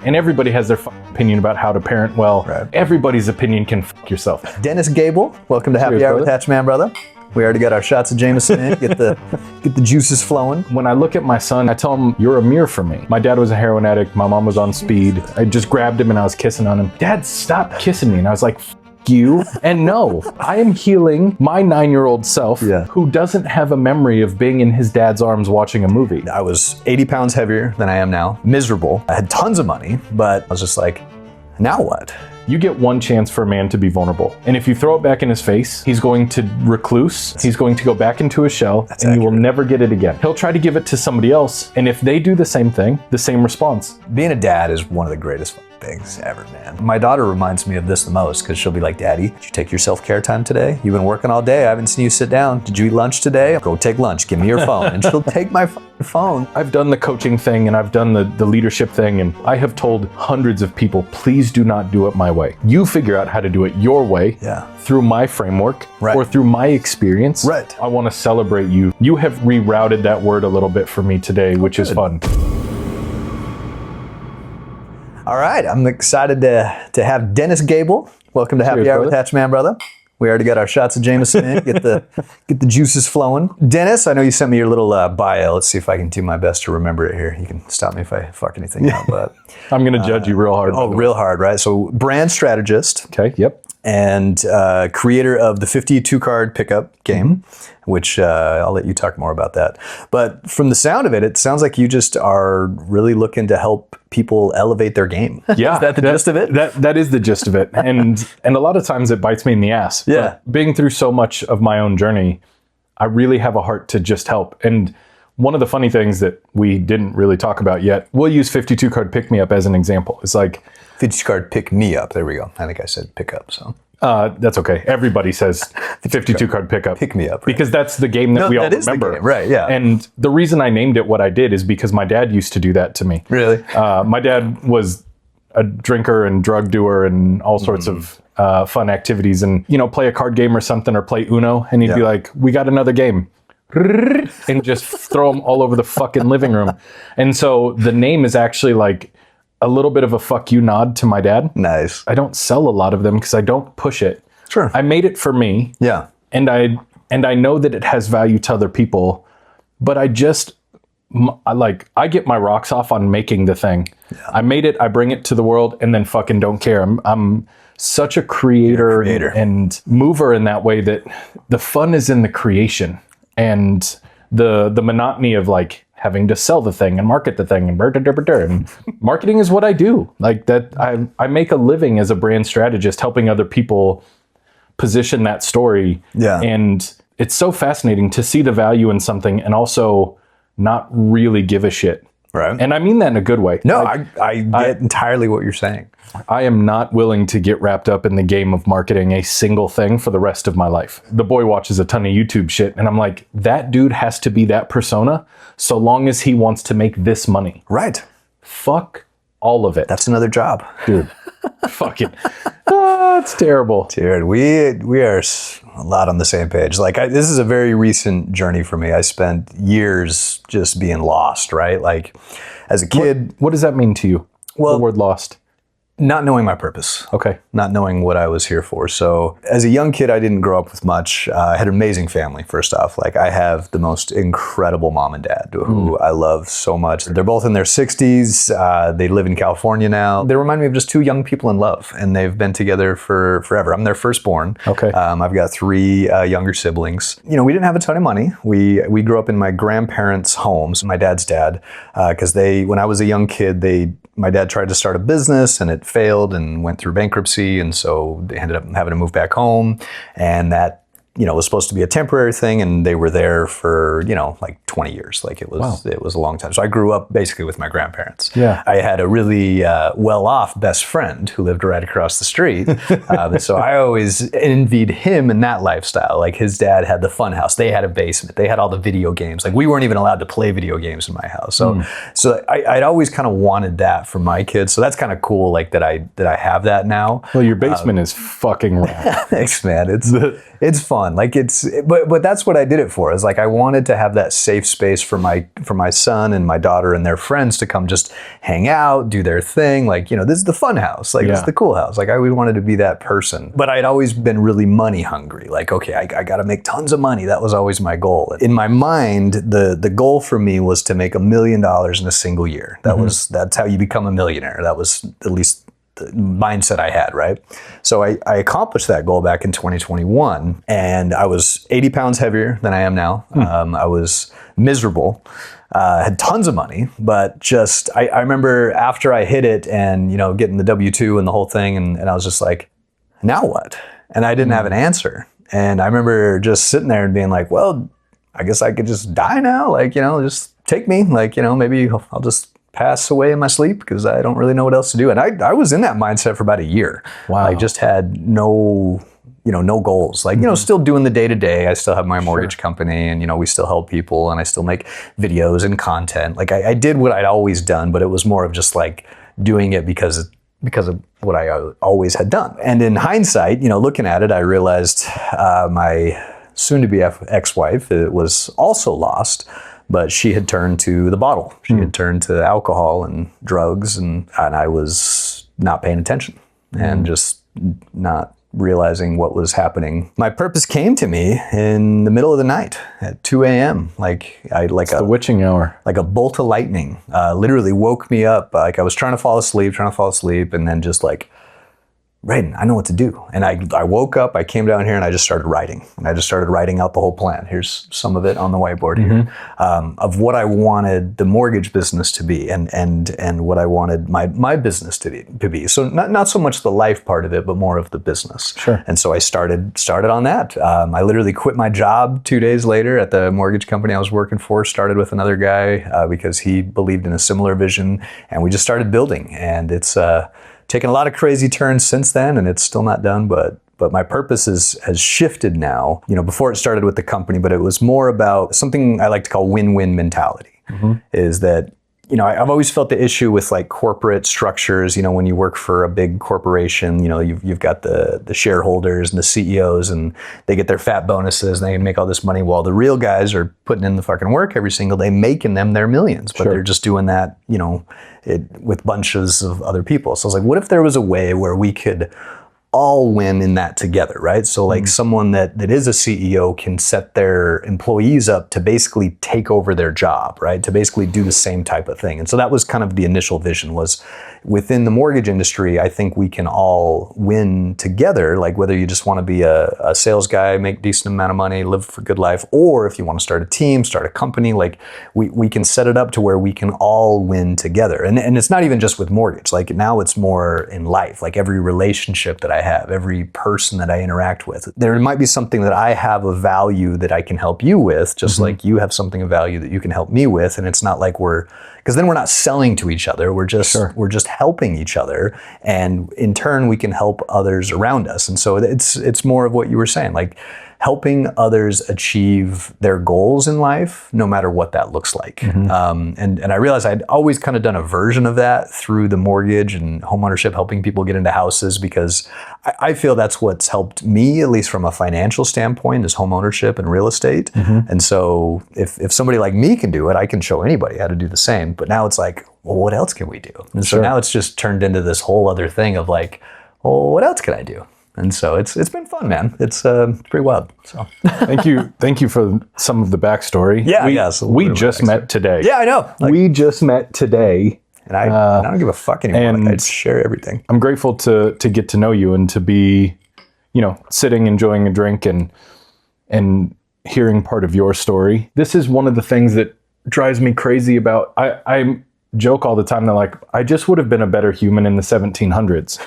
And everybody has their opinion about how to parent well. Right. Everybody's opinion can yourself. Dennis Gable, welcome to Happy Hour with HatchMan, brother. We already got our shots of Jameson in, get the juices flowing. When I look at my son, I tell him, you're a mirror for me. My dad was a heroin addict. My mom was on speed. I just grabbed him and I was kissing on him. Dad, stop kissing me. And I was like, you. And no, I am healing my 9-year-old self who doesn't have a memory of being in his dad's arms watching a movie. I was 80 pounds heavier than I am now, miserable. I had tons of money, but I was just like, now what? You get one chance for a man to be vulnerable. And if you throw it back in his face, he's going to recluse, he's going to go back into his shell, and you will never get it again. He'll try to give it to somebody else, and if they do the same thing, the same response. Being a dad is one of the greatest things ever, man. My daughter reminds me of this the most because she'll be like, Daddy, did you take your self-care time today? You've been working all day. I haven't seen you sit down. Did you eat lunch today? Go take lunch. Give me your phone. And she'll take my phone. I've done the coaching thing and I've done the leadership thing, and I have told hundreds of people, please do not do it my way. You figure out how to do it your way through my framework or through my experience. I want to celebrate you. You have rerouted that word a little bit for me today, which is fun. All right, I'm excited to have Dennis Gable. Welcome to Happy Hour with HatchMan, brother. We already got our shots of Jameson in, get the juices flowing. Dennis, I know you sent me your little bio. Let's see if I can do my best to remember it here. You can stop me if I fuck anything up. But I'm going to judge you real hard. Oh, real hard, right? So brand strategist. Okay, yep. And creator of the 52 card pickup game, which I'll let you talk more about that. But from the sound of it, it sounds like you just are really looking to help people elevate their game. Yeah. Is that the gist of it? That is the gist of it. And a lot of times it bites me in the ass. Yeah. But being through so much of my own journey, I really have a heart to just help. And one of the funny things that we didn't really talk about yet, we'll use 52 card pick me up as an example. It's like 52 card pick me up. There we go. I think I said pick up. So that's okay. Everybody says 52 card pickup. Pick me up. Right? Because that's the game that we all remember. The game. Right, yeah. And the reason I named it what I did is because my dad used to do that to me. Really? My dad was a drinker and drug doer and all sorts of fun activities, and play a card game or something, or play Uno, and he'd be like, we got another game. And just throw them all over the fucking living room. And so the name is actually like a little bit of a fuck you nod to my dad. Nice. I don't sell a lot of them because I don't push it. Sure. I made it for me. Yeah. And I know that it has value to other people, but I get my rocks off on making the thing. Yeah. I made it, I bring it to the world, and then fucking don't care. I'm such a creator and mover in that way that the fun is in the creation. And the monotony of like having to sell the thing and market the thing and marketing is what I do. Like that, I make a living as a brand strategist, helping other people position that story. Yeah. And it's so fascinating to see the value in something and also not really give a shit. Right. And I mean that in a good way. No, I get entirely what you're saying. I am not willing to get wrapped up in the game of marketing a single thing for the rest of my life. The boy watches a ton of YouTube shit, and I'm like, that dude has to be that persona so long as he wants to make this money. Right. Fuck all of it. That's another job. Dude, fuck it. It's terrible. Dude, we are a lot on the same page. Like, this is a very recent journey for me. I spent years just being lost, right? Like, as a kid. What does that mean to you? Well, the word lost. Not knowing my purpose. Okay. Not knowing what I was here for. So as a young kid, I didn't grow up with much. I had an amazing family, first off. Like, I have the most incredible mom and dad who I love so much. They're both in their 60s. They live in California now. They remind me of just two young people in love, and they've been together for forever. I'm their firstborn. Okay. I've got 3 younger siblings. We didn't have a ton of money. We grew up in my grandparents' homes, my dad's dad, because when I was a young kid, my dad tried to start a business and it failed and went through bankruptcy. And so they ended up having to move back home. And that, was supposed to be a temporary thing. And they were there for, like 20 years. Like it was a long time. So I grew up basically with my grandparents. Yeah. I had a really well-off best friend who lived right across the street. So I always envied him in that lifestyle. Like his dad had the fun house. They had a basement. They had all the video games. Like we weren't even allowed to play video games in my house. So I'd always kind of wanted that for my kids. So that's kind of cool. Like that I have that now. Well, your basement is fucking rad. Thanks, man. It's fun. fun. Like but that's what I did it for. Is like I wanted to have that safe space for my son and my daughter and their friends to come just hang out, do their thing. Like, this is the fun house. Like, this is the cool house. Like, we wanted to be that person. But I'd always been really money hungry. Like, okay, I got to make tons of money. That was always my goal. In my mind, the goal for me was to make $1 million in a single year. That's how you become a millionaire. That was at least the mindset I had, right? So I accomplished that goal back in 2021, and I was 80 pounds heavier than I am now. I was miserable. Had tons of money, but just, I remember after I hit it and, getting the W-2 and the whole thing, and I was just like, now what? And I didn't have an answer. And I remember just sitting there and being like, well, I guess I could just die now. Like, just take me. Like, maybe I'll just pass away in my sleep because I don't really know what else to do. And I was in that mindset for about a year. Wow. I just had no goals. Like, still doing the day-to-day. I still have my mortgage company, and, we still help people, and I still make videos and content. Like, I did what I'd always done, but it was more of just like doing it because of what I always had done. And in hindsight, looking at it, I realized my soon-to-be ex-wife was also lost, but she had turned to the bottle. She had turned to alcohol and drugs, and I was not paying attention and just not realizing what was happening. My purpose came to me in the middle of the night at 2 a.m. It's the witching hour. Like a bolt of lightning, literally woke me up. Like I was trying to fall asleep, and then just like, Braden, I know what to do. And I woke up, I came down here, and I just started writing. And I just started writing out the whole plan. Here's some of it on the whiteboard here, of what I wanted the mortgage business to be, and what I wanted my business to be. So not so much the life part of it, but more of the business. Sure. And so I started on that. I literally quit my job 2 days later at the mortgage company I was working for, started with another guy because he believed in a similar vision, and we just started building. And it's taken a lot of crazy turns since then, and it's still not done, but my purpose has shifted now. Before it started with the company, but it was more about something I like to call win-win mentality. Is that, I've always felt the issue with like corporate structures. When you work for a big corporation, you've got the shareholders and the CEOs, and they get their fat bonuses and they make all this money while the real guys are putting in the fucking work every single day, making them their millions, but they're just doing that, with bunches of other people. So I was like, what if there was a way where we could all win in that together, right? So like someone that is a CEO can set their employees up to basically take over their job, right? To basically do the same type of thing. And so that was kind of the initial vision, was within the mortgage industry, I think we can all win together. Like whether you just want to be a sales guy, make decent amount of money, live a good life, or if you want to start a team, start a company, like we can set it up to where we can all win together. And it's not even just with mortgage. Like now it's more in life, like every relationship that I have, every person that I interact with. There might be something that I have of value that I can help you with, just like you have something of value that you can help me with. And it's not like because then we're not selling to each other. We're just helping each other, and in turn we can help others around us. And so it's more of what you were saying, like helping others achieve their goals in life, no matter what that looks like. And I realized I'd always kind of done a version of that through the mortgage and homeownership, helping people get into houses, because I feel that's what's helped me, at least from a financial standpoint, is homeownership and real estate. And so if somebody like me can do it, I can show anybody how to do the same. But now it's like, well, what else can we do? And so now it's just turned into this whole other thing of like, well, what else can I do? And so it's been fun, man. It's pretty wild. So thank you for some of the backstory. We just met today. Yeah, I know. We just met today, and I don't give a fuck anymore. And I share everything. I'm grateful to get to know you and to be, sitting enjoying a drink and hearing part of your story. This is one of the things that drives me crazy about. I joke all the time that like I just would have been a better human in the 1700s,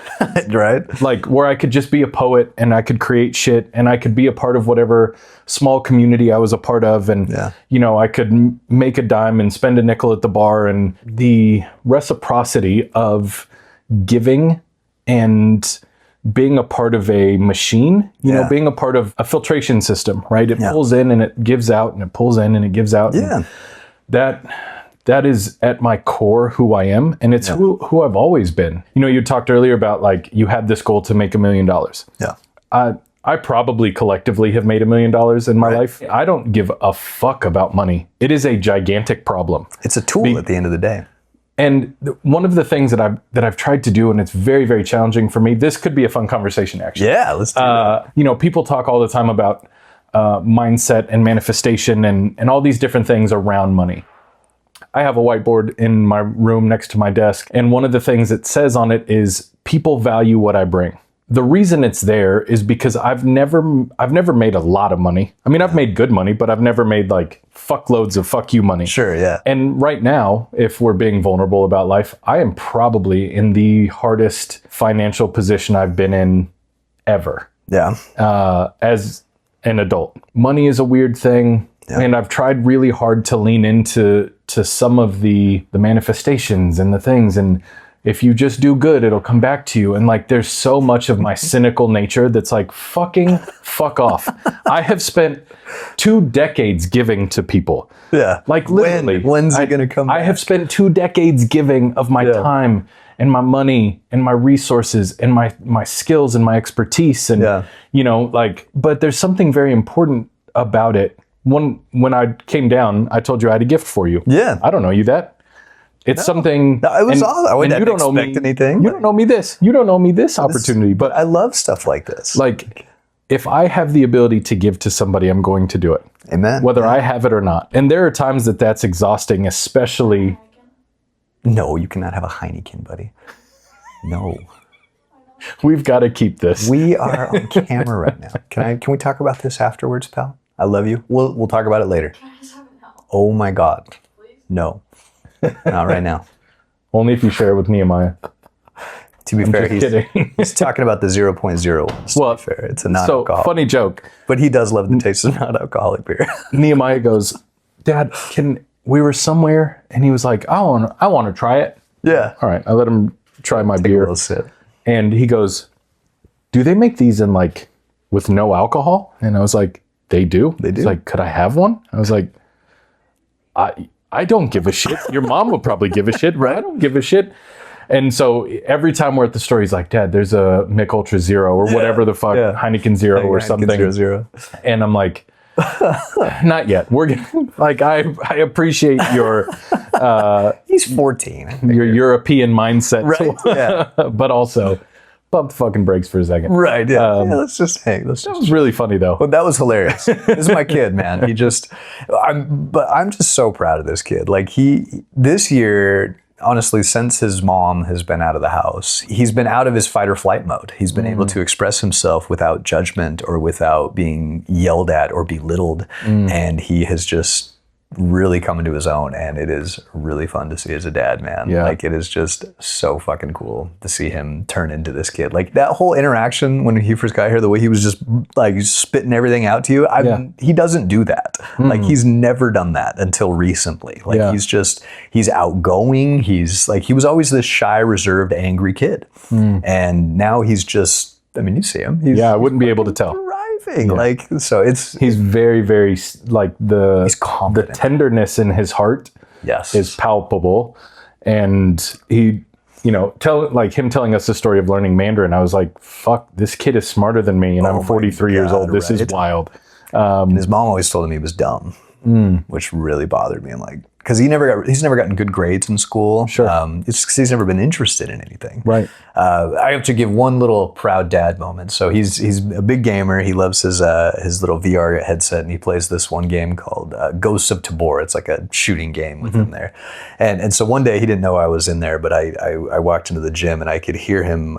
right? Like where I could just be a poet and I could create shit and I could be a part of whatever small community I was a part of, and I could make a dime and spend a nickel at the bar, and the reciprocity of giving and being a part of a machine, being a part of a filtration system, right? It pulls in and it gives out, and it pulls in and it gives out. Yeah. That is at my core who I am, and it's who I've always been. You talked earlier about like you had this goal to make $1 million. Yeah. I probably collectively have made $1 million in my life. I don't give a fuck about money. It is a gigantic problem. It's a tool at the end of the day. And one of the things that I've tried to do, and it's very, very challenging for me, this could be a fun conversation, actually. Yeah, let's do that. You know, people talk all the time about mindset and manifestation and all these different things around money. I have a whiteboard in my room next to my desk, and one of the things it says on it is, people value what I bring. The reason it's there is because I've never made a lot of money. I mean, I've made good money, but I've never made like fuckloads of fuck you money. Sure, yeah. And right now, if we're being vulnerable about life, I am probably in the hardest financial position I've been in ever. Yeah. As an adult. Money is a weird thing. Yeah. And I've tried really hard to lean into some of the manifestations and the things, and if you just do good, it'll come back to you. And like, there's so much of my cynical nature that's like, fuck off. I have spent 2 decades giving to people. Yeah. Like literally. When's it going to come back? I have spent 2 decades giving of my time and my money and my resources and my skills and my expertise. And, you know, like, but there's something very important about it. When I came down, I told you I had a gift for you. Yeah. I don't know you that. It's something. No, it was all. I wouldn't expect anything. You don't know me this. You don't know me this opportunity. But I love stuff like this. Like, if I have the ability to give to somebody, I'm going to do it. Amen. Whether I have it or not. And there are times that that's exhausting, especially. No, you cannot have a Heineken, buddy. No. We've got to keep this. We are on camera right now. Can we talk about this afterwards, pal? I love you. We'll talk about it later. Can I just have it now? Oh my God. Please? No. Not right now. Only if you share it with Nehemiah. To be fair, he's talking about the 0.0. Well, fair. It's a non-alcoholic. So, funny joke. But he does love the taste of non-alcoholic beer. Nehemiah goes, Dad, we were somewhere, and he was like, I want to try it. Yeah. All right. I let him try my Take beer. a little sip. And he goes, do they make these in like with no alcohol? And I was like, they do. They do. He's like, could I have one? I was like, I don't give a shit. Your mom will probably give a shit, right? I don't give a shit. And so every time we're at the store, he's like, Dad, there's a Mick Ultra Zero or whatever the fuck, Heineken Zero or something. Zero. And I'm like, not yet. We're gonna, like, I appreciate your he's 14. Your European mindset, right? Yeah. But also bump the fucking brakes for a second. Right. Yeah. Let's just hang. That was really funny though. But that was hilarious. This is my kid, man. I'm just so proud of this kid. Like this year, honestly, since his mom has been out of the house, he's been out of his fight or flight mode. He's been able to express himself without judgment or without being yelled at or belittled. And he has just really come into his own, and it is really fun to see as a dad, man. Yeah. Like, it is just so fucking cool to see him turn into this kid. Like, that whole interaction when he first got here, the way he was just like spitting everything out to you, he doesn't do that. Like, he's never done that until recently. Like, he's outgoing. He's like, he was always this shy, reserved, angry kid. And now he's just, I mean, you see him. I wouldn't be able to tell. Yeah. Like, so he's very, very, like, the tenderness in his heart is palpable. And he, you know, him telling us the story of learning Mandarin, I was like, fuck, this kid is smarter than me, and I'm 43 years old. This is wild. And his mom always told him he was dumb, which really bothered me. I'm like, because he's never gotten good grades in school. Sure. It's because he's never been interested in anything. Right. I have to give one little proud dad moment. So he's a big gamer. He loves his little VR headset, and he plays this one game called Ghosts of Tabor. It's like a shooting game with him there. And so one day he didn't know I was in there, but I walked into the gym and I could hear him.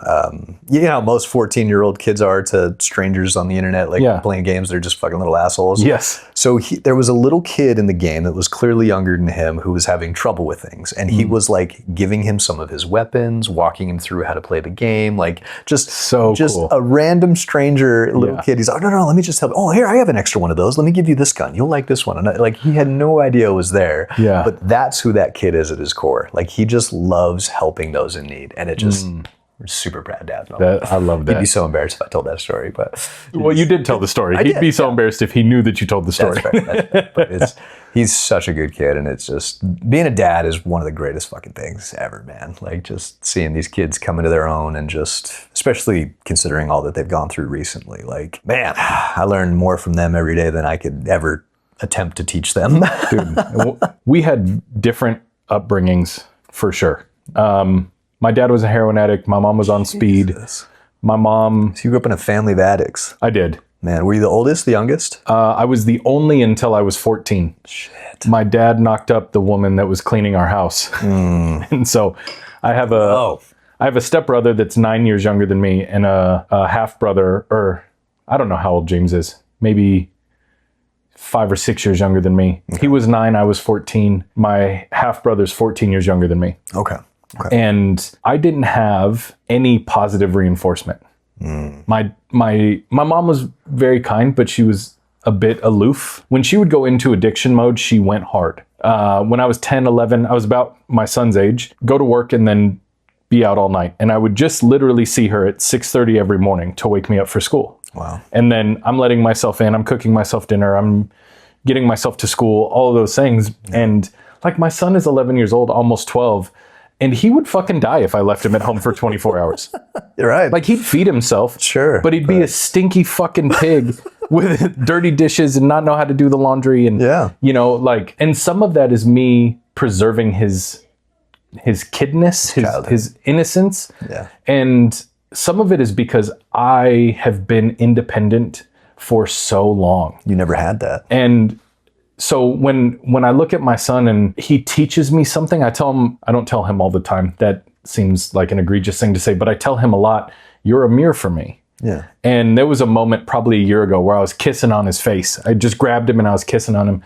You know how most 14-year-old kids are to strangers on the internet, like playing games. They're just fucking little assholes. Yes. So there was a little kid in the game that was clearly younger than him who was having trouble with things, and he was like giving him some of his weapons, walking him through how to play the game, like just cool. A random stranger little kid. He's like, oh, no, let me just help. Oh, here, I have an extra one of those. Let me give you this gun. You'll like this one. And he had no idea it was there. Yeah. But that's who that kid is at his core. Like, he just loves helping those in need, and it just We're super proud dads. I love that. He'd be so embarrassed if I told that story, but well, you did tell the story. He'd be so embarrassed if he knew that you told the story. That's fair. But he's such a good kid, and it's just being a dad is one of the greatest fucking things ever, man. Like just seeing these kids come into their own, and just especially considering all that they've gone through recently. Like, man, I learn more from them every day than I could ever attempt to teach them. Dude, we had different upbringings for sure. My dad was a heroin addict. My mom was on speed. Jesus. My mom... So you grew up in a family of addicts. I did. Man, were you the oldest, the youngest? I was the only until I was 14. Shit. My dad knocked up the woman that was cleaning our house. And so I have a stepbrother that's 9 years younger than me, and a half brother, or I don't know how old James is, maybe 5 or 6 years younger than me. Okay. He was 9, I was 14. My half brother's 14 years younger than me. Okay. And I didn't have any positive reinforcement. My mom was very kind, but she was a bit aloof. When she would go into addiction mode, she went hard. When I was 10, 11, I was about my son's age, go to work and then be out all night. And I would just literally see her at 6:30 every morning to wake me up for school. Wow. And then I'm letting myself in, I'm cooking myself dinner, I'm getting myself to school, all of those things. Yeah. And like my son is 11 years old, almost 12. And he would fucking die if I left him at home for 24 hours. You're right. Like he'd feed himself. Sure. But he'd be a stinky fucking pig with dirty dishes and not know how to do the laundry. And, you know, like, and some of that is me preserving his kidness, his innocence. Yeah. And some of it is because I have been independent for so long. You never had that. And so when I look at my son and he teaches me something, I don't tell him all the time. That seems like an egregious thing to say, but I tell him a lot, you're a mirror for me. Yeah. And there was a moment probably a year ago where I was kissing on his face. I just grabbed him and I was kissing on him.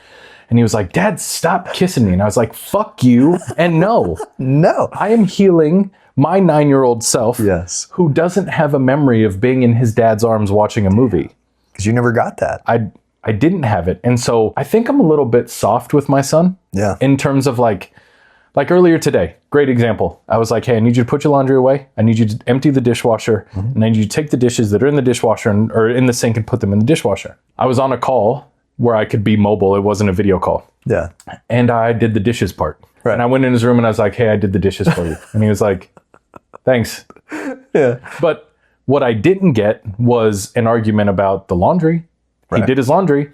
And he was like, Dad, stop kissing me. And I was like, fuck you. And no. No. I am healing my 9-year-old self who doesn't have a memory of being in his dad's arms watching a movie. Because you never got that. I didn't have it. And so I think I'm a little bit soft with my son. Yeah. In terms of like earlier today, great example. I was like, hey, I need you to put your laundry away. I need you to empty the dishwasher. And I need you to take the dishes that are in the dishwasher or in the sink and put them in the dishwasher. I was on a call where I could be mobile. It wasn't a video call. Yeah. And I did the dishes part. Right. And I went in his room and I was like, hey, I did the dishes for you. And he was like, thanks. Yeah. But what I didn't get was an argument about the laundry. Right. He did his laundry.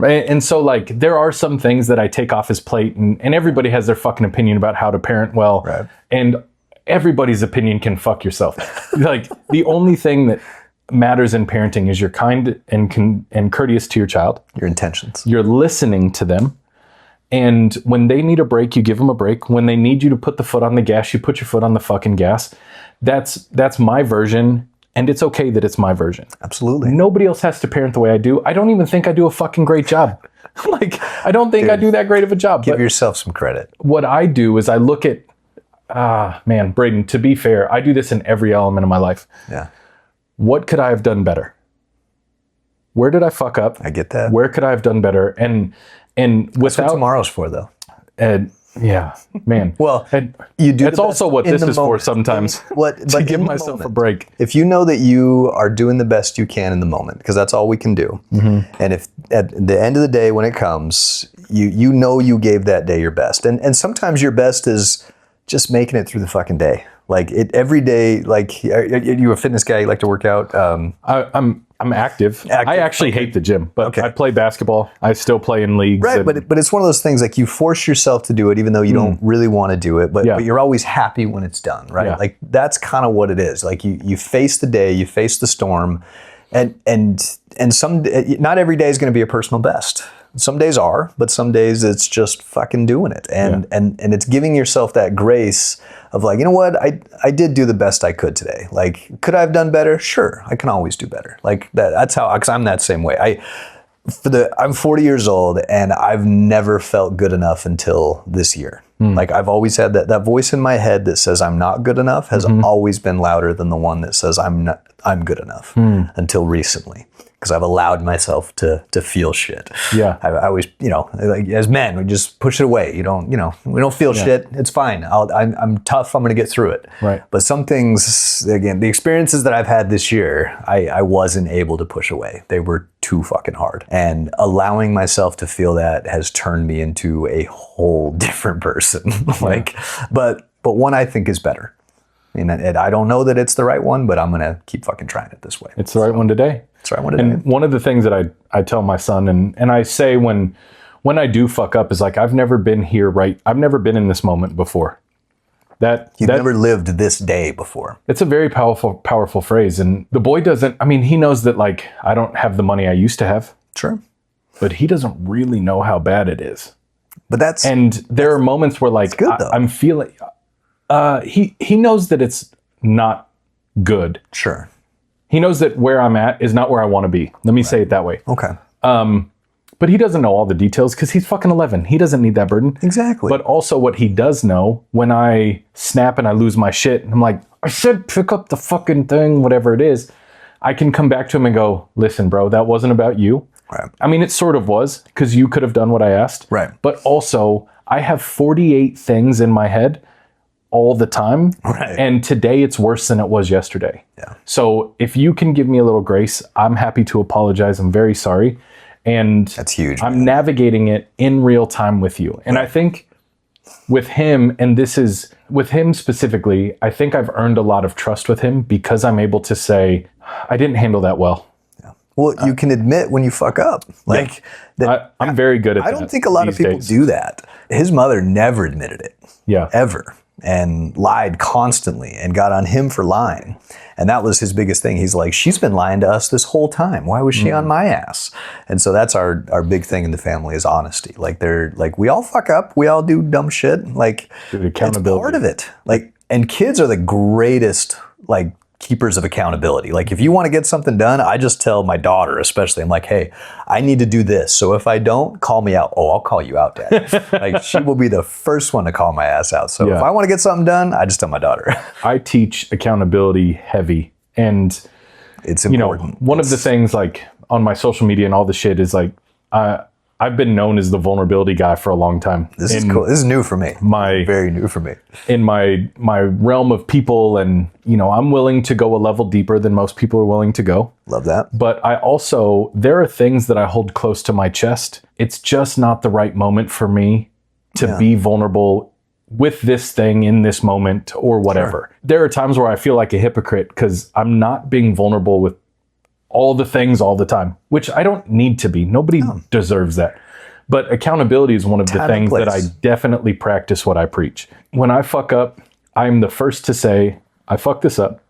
And so like there are some things that I take off his plate and everybody has their fucking opinion about how to parent well. Right. And everybody's opinion can fuck yourself. Like the only thing that matters in parenting is you're kind and courteous to your child. Your intentions. You're listening to them. And when they need a break, you give them a break. When they need you to put the foot on the gas, you put your foot on the fucking gas. That's my version. And it's okay that it's my version. Absolutely. Nobody else has to parent the way I do. I don't even think I do a fucking great job. Like, I don't think I do that great of a job. Give yourself some credit. What I do is I look at, man, Braden, to be fair, I do this in every element of my life. Yeah. What could I have done better? Where did I fuck up? I get that. Where could I have done better? And without... That's what tomorrow's for, though. Yeah, man. Well, you do. It's also what this is for sometimes. To give myself a break. If you know that you are doing the best you can in the moment, because that's all we can do. And if at the end of the day, when it comes, you know you gave that day your best, and sometimes your best is just making it through the fucking day. Like every day. Like, are you a fitness guy? You like to work out? I'm active. I actually hate the gym, but I play basketball. I still play in leagues. Right, but it's one of those things like you force yourself to do it even though you don't really want to do it, but you're always happy when it's done, right? Yeah. Like that's kind of what it is. Like you face the day, you face the storm, and not every day is going to be a personal best. Some days are, but some days it's just fucking doing it. And it's giving yourself that grace of like, you know what, I did do the best I could today. Like, could I have done better? Sure, I can always do better. Like that's how, because I'm that same way. I'm 40 years old and I've never felt good enough until this year. Like I've always had that voice in my head that says I'm not good enough has always been louder than the one that says I'm good enough until recently. because I've allowed myself to feel shit. Yeah. I always, like as men, we just push it away. We don't feel shit. It's fine. I'm tough. I'm going to get through it. Right. But some things, again, the experiences that I've had this year, I wasn't able to push away. They were too fucking hard. And allowing myself to feel that has turned me into a whole different person. But one I think is better. And I don't know that it's the right one, but I'm going to keep fucking trying it this way. It's the right one today. It's the right one today. And one of the things that I tell my son, and I say when I do fuck up, is like, I've never been here, right? I've never been in this moment before. You've never lived this day before. It's a very powerful phrase. And the boy doesn't, he knows that like, I don't have the money I used to have. Sure. But he doesn't really know how bad it is. But there are moments where like, good, though. I'm feeling, he knows that it's not good. Sure. He knows that where I'm at is not where I want to be. Let me say it that way. Okay. But he doesn't know all the details because he's fucking 11. He doesn't need that burden. Exactly. But also what he does know, when I snap and I lose my shit, and I'm like, I should pick up the fucking thing, whatever it is, I can come back to him and go, listen, bro, that wasn't about you. Right. It sort of was, because you could have done what I asked. Right. But also, I have 48 things in my head all the time. Right. And today it's worse than it was yesterday. Yeah. So if you can give me a little grace, I'm happy to apologize. I'm very sorry. And that's huge. I'm navigating it in real time with you. And I think with him, and this is with him specifically, I think I've earned a lot of trust with him because I'm able to say, I didn't handle that well. Yeah. Well, you can admit when you fuck up. I'm very good at that. I don't think a lot of people do that. His mother never admitted it. Yeah. Ever. And lied constantly and got on him for lying. And that was his biggest thing. He's like, she's been lying to us this whole time. Why was she on my ass? And so that's our big thing in the family is honesty. We all fuck up. We all do dumb shit. Accountability. It's part of it. And kids are the greatest, keepers of accountability. If you want to get something done, I just tell my daughter, especially, I'm like, hey, I need to do this. So if I don't, call me out. Oh, I'll call you out, Dad. She will be the first one to call my ass out. So if I want to get something done, I just tell my daughter. I teach accountability heavy. And it's important. One of the things on my social media and all the shit is I've been known as the vulnerability guy for a long time. This is cool. This is new for me. Very new for me. In my realm of people, and I'm willing to go a level deeper than most people are willing to go. Love that. But there are things that I hold close to my chest. It's just not the right moment for me to be vulnerable with this thing in this moment or whatever. Sure. There are times where I feel like a hypocrite because I'm not being vulnerable with all the things all the time, which I don't need to be. Nobody deserves that. But accountability is one of the things that I definitely practice what I preach. When I fuck up, I'm the first to say, I fucked this up.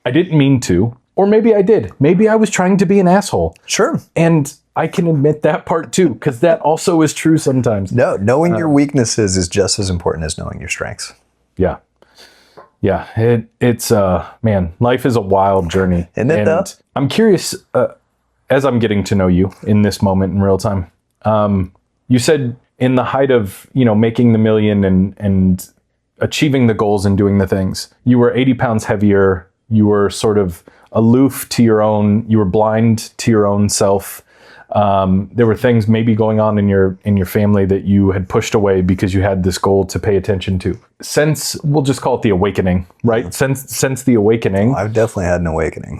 I didn't mean to, or maybe I did. Maybe I was trying to be an asshole. Sure. And I can admit that part too, because that also is true sometimes. No, knowing your weaknesses is just as important as knowing your strengths. Yeah. Yeah, it's man, life is a wild journey. Isn't it though? I'm curious, as I'm getting to know you in this moment in real time, you said in the height of, making the million and achieving the goals and doing the things, you were 80 pounds heavier, you were sort of aloof to you were blind to your own self. There were things maybe going on in your family that you had pushed away because you had this goal to pay attention to. Since, we'll just call it the awakening, right? Since the awakening. I've definitely had an awakening.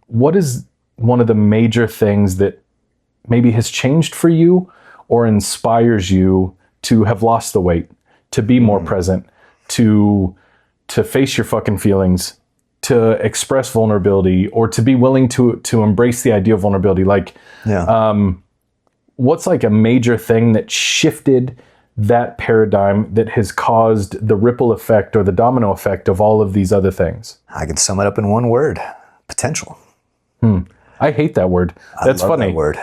What is one of the major things that maybe has changed for you or inspires you to have lost the weight, to be more present, to face your fucking feelings, to express vulnerability, or to be willing to embrace the idea of vulnerability? What's a major thing that shifted that paradigm that has caused the ripple effect or the domino effect of all of these other things? I can sum it up in one word: potential. I hate that word. That's funny. That word.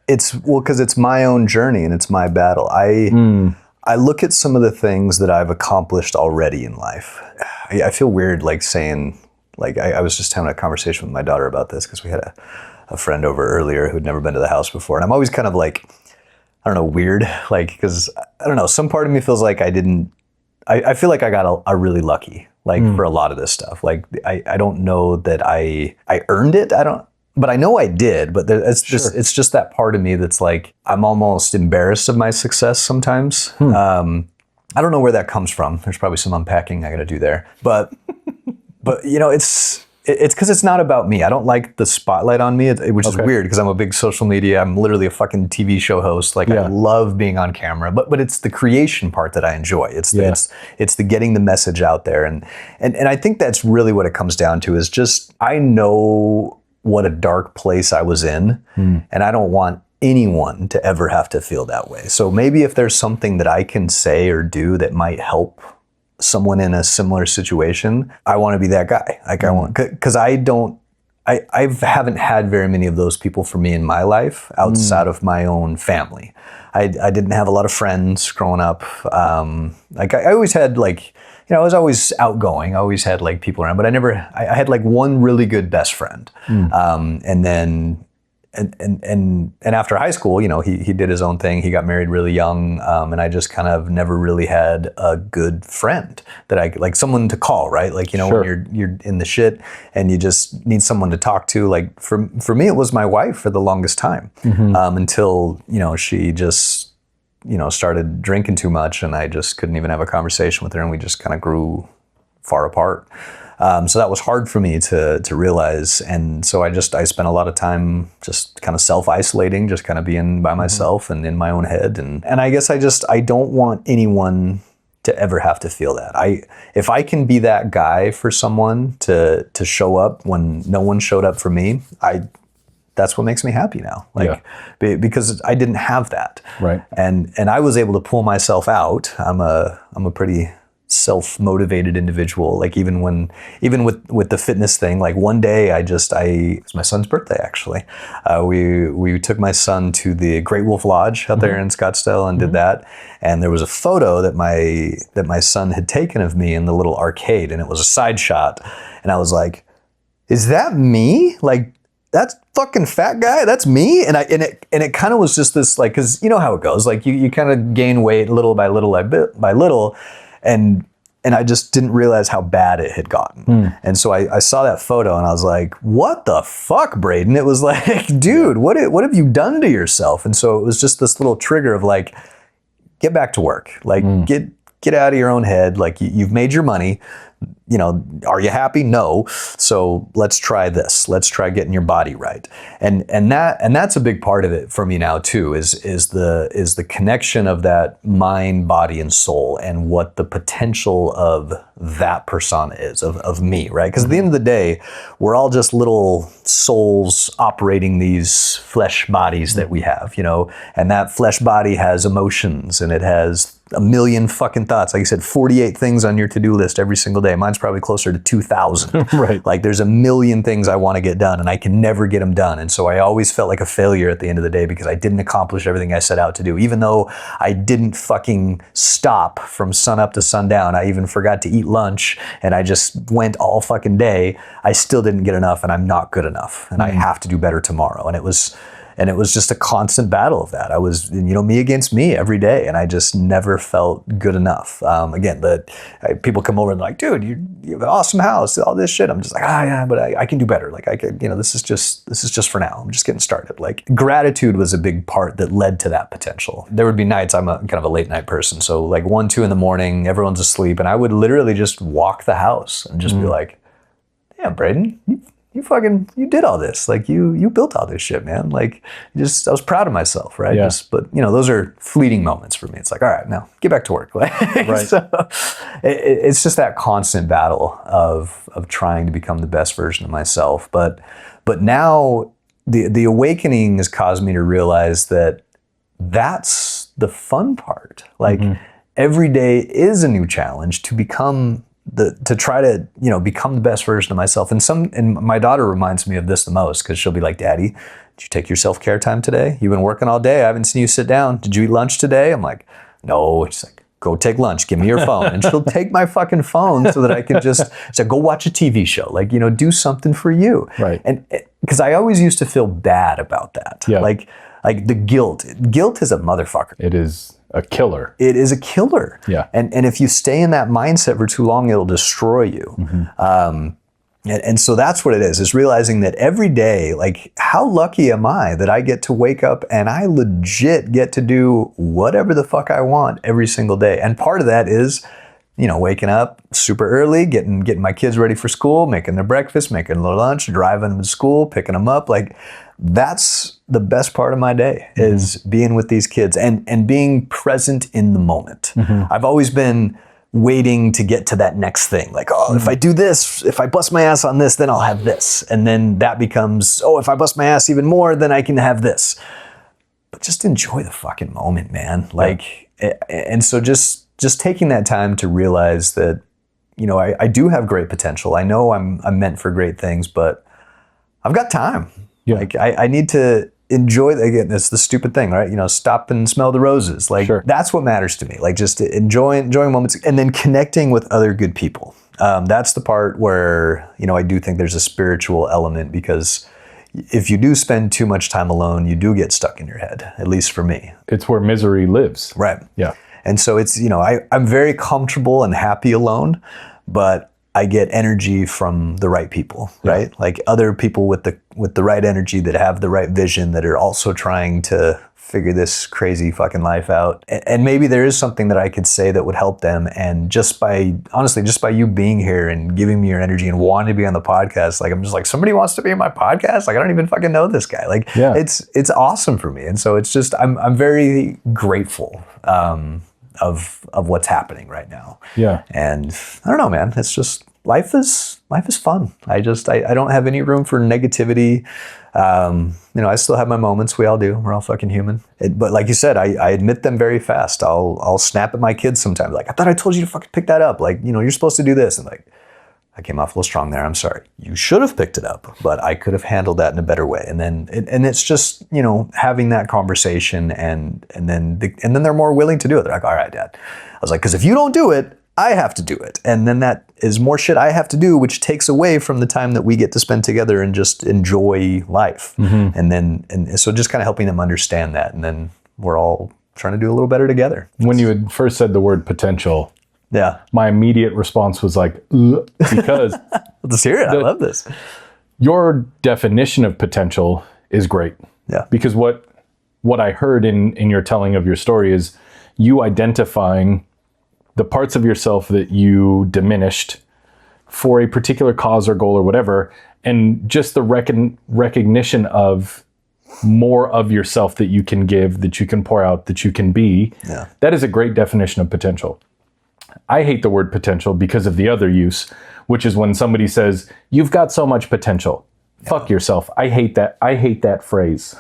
It's because it's my own journey and it's my battle. I look at some of the things that I've accomplished already in life. I feel weird saying, I was just having a conversation with my daughter about this because we had a friend over earlier who'd never been to the house before. And I'm always kind of weird, because I don't know, some part of me feels like I feel like I got a really lucky. like for a lot of this stuff. Like I don't know that I earned it. But I know I did, but it's just that part of me that's like, I'm almost embarrassed of my success sometimes. I don't know where that comes from. There's probably some unpacking I got to do there. But you know, it's because it's not about me. I don't like the spotlight on me, which is weird because I'm a big social media. I'm literally a fucking TV show host. Like I love being on camera, but it's the creation part that I enjoy. It's the getting the message out there, and I think that's really what it comes down to. Is just I know what a dark place I was in, and I don't want anyone to ever have to feel that way. So maybe if there's something that I can say or do that might help someone in a similar situation, I want to be that guy. Like I want, because I haven't had very many of those people for me in my life outside of my own family. I didn't have a lot of friends growing up. Like I always had like, you know, I was always outgoing. I always had like people around, but I had like one really good best friend. And then, and after high school, you know, he did his own thing. He got married really young. And I just kind of never really had a good friend that I like someone to call, right? Like, you know, when you're in the shit and you just need someone to talk to. Like for me, it was my wife for the longest time, until, you know, she just, you know, started drinking too much and I just couldn't even have a conversation with her and we just kind of grew far apart. So that was hard for me to realize. And so I spent a lot of time just kind of self-isolating, just kind of being by myself and in my own head. And I guess I don't want anyone to ever have to feel that. If I can be that guy for someone to show up when no one showed up for me, that's what makes me happy now. Like, because I didn't have that. Right. And I was able to pull myself out. I'm a pretty self-motivated individual. Like even with the fitness thing, like one day it was my son's birthday actually. We took my son to the Great Wolf Lodge out there in Scottsdale and did that. And there was a photo that my son had taken of me in the little arcade and it was a side shot. And I was like, is that me? Like, that's fucking fat guy. That's me. And it kind of was just this like, cause you know how it goes. Like you kind of gain weight little by little by little. And I just didn't realize how bad it had gotten. And so I saw that photo and I was like, what the fuck, Braden? It was like, dude, what have you done to yourself? And so it was just this little trigger of like, get back to work. Like get out of your own head. Like you've made your money. You know, are you happy? No. So let's try this. Let's try getting your body right. And that's a big part of it for me now too, is the connection of that mind, body, and soul and what the potential of that persona is, of me, right? Because at the end of the day, we're all just little souls operating these flesh bodies that we have, you know, and that flesh body has emotions and it has a million fucking thoughts. Like you said, 48 things on your to-do list every single day. Mine's probably closer to 2,000. Right. Like there's a million things I want to get done and I can never get them done. And so I always felt like a failure at the end of the day because I didn't accomplish everything I set out to do. Even though I didn't fucking stop from sun up to sundown. I even forgot to eat lunch and I just went all fucking day. I still didn't get enough and I'm not good enough and I have to do better tomorrow. And it was just a constant battle of that. I was, you know, me against me every day, and I just never felt good enough. Again, people come over and they're like, dude, you have an awesome house, all this shit. I'm just like, yeah, but I can do better. Like I could, you know, this is just for now. I'm just getting started. Like gratitude was a big part that led to that potential. There would be nights, I'm kind of a late night person. So like 1, 2 in the morning, everyone's asleep, and I would literally just walk the house and just be like, yeah, Braden, you did all this. Like you built all this shit, man. Like I was proud of myself, right? Yeah. But you know, those are fleeting moments for me. It's like, all right, now get back to work. Right. So it's just that constant battle of trying to become the best version of myself. But now the awakening has caused me to realize that that's the fun part. Like every day is a new challenge to become to try to, you know, become the best version of myself. And my daughter reminds me of this the most because she'll be like, Daddy, did you take your self-care time today? You've been working all day. I haven't seen you sit down. Did you eat lunch today? I'm like, no. She's like, go take lunch. Give me your phone. And she'll take my fucking phone so that I can just say, go watch a TV show. Like, you know, do something for you. Right. And because I always used to feel bad about that. Yeah. Like Like the guilt is a motherfucker. It is a killer. It is a killer. Yeah. And if you stay in that mindset for too long, it'll destroy you. And so that's what it is realizing that every day, like, how lucky am I that I get to wake up and I legit get to do whatever the fuck I want every single day. And part of that is, waking up super early, getting my kids ready for school, making their breakfast, making their lunch, driving them to school, picking them up. Like, that's the best part of my day is being with these kids and being present in the moment. I've always been waiting to get to that next thing. Like, if I do this, if I bust my ass on this, then I'll have this. And then that becomes, if I bust my ass even more, then I can have this. But just enjoy the fucking moment, man. Like, and so just taking that time to realize that, I do have great potential. I know I'm meant for great things, but I've got time. Yeah. Like, I need to enjoy, again, it's the stupid thing, right? Stop and smell the roses. Like, that's what matters to me. Like, just enjoying moments and then connecting with other good people. That's the part where, I do think there's a spiritual element, because if you do spend too much time alone, you do get stuck in your head, at least for me. It's where misery lives. Right. Yeah. And so it's, I'm very comfortable and happy alone, but I get energy from the right people, right? Like other people with the right energy, that have the right vision, that are also trying to figure this crazy fucking life out. And maybe there is something that I could say that would help them. And just by you being here and giving me your energy and wanting to be on the podcast, like, I'm just like, somebody wants to be on my podcast? Like, I don't even fucking know this guy. Like, it's awesome for me. And so it's just, I'm very grateful of what's happening right now. Yeah. And I don't know, man, it's just, life is fun. I don't have any room for negativity. I still have my moments. We all do. We're all fucking human. But like you said, I admit them very fast. I'll snap at my kids sometimes. Like, I thought I told you to fucking pick that up. Like, you're supposed to do this. And like, I came off a little strong there. I'm sorry. You should have picked it up, but I could have handled that in a better way. And then, it's just, having that conversation and then they're more willing to do it. They're like, all right, Dad. I was like, because if you don't do it, I have to do it. And then that is more shit I have to do, which takes away from the time that we get to spend together and just enjoy life. And so just kind of helping them understand that. And then we're all trying to do a little better together. When you had first said the word potential, my immediate response was like, ugh, because let's hear it. I love this. Your definition of potential is great. Yeah. Because what I heard in your telling of your story is you identifying the parts of yourself that you diminished for a particular cause or goal or whatever, and just the recognition of more of yourself that you can give, that you can pour out, that you can be. Yeah. That is a great definition of potential. I hate the word potential because of the other use, which is when somebody says, you've got so much potential. Yeah. Fuck yourself. I hate that. I hate that phrase.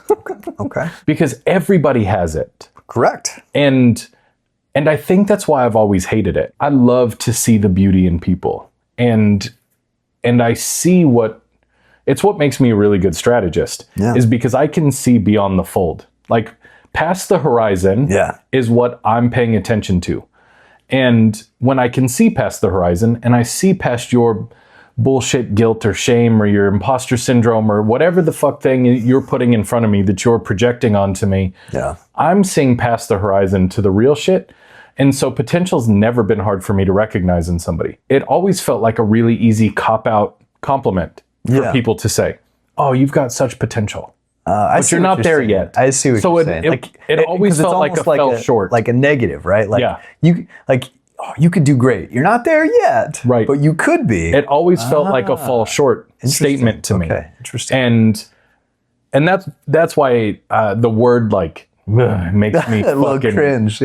Okay. Because everybody has it. Correct. And I think that's why I've always hated it. I love to see the beauty in people. And I see it's what makes me a really good strategist, is because I can see beyond the fold. Like, past the horizon is what I'm paying attention to. And when I can see past the horizon and I see past your bullshit guilt or shame or your imposter syndrome or whatever the fuck thing you're putting in front of me that you're projecting onto me, I'm seeing past the horizon to the real shit. And so potential's never been hard for me to recognize in somebody. It always felt like a really easy cop-out compliment for people to say, oh, you've got such potential. But you're not there yet. I see what you're saying. It always felt like fell short. Like a negative, right? Like, you could do great. You're not there yet, right? But you could be. It always felt like a fall short statement to me. Okay, interesting. And that's why the word like makes me a little cringe.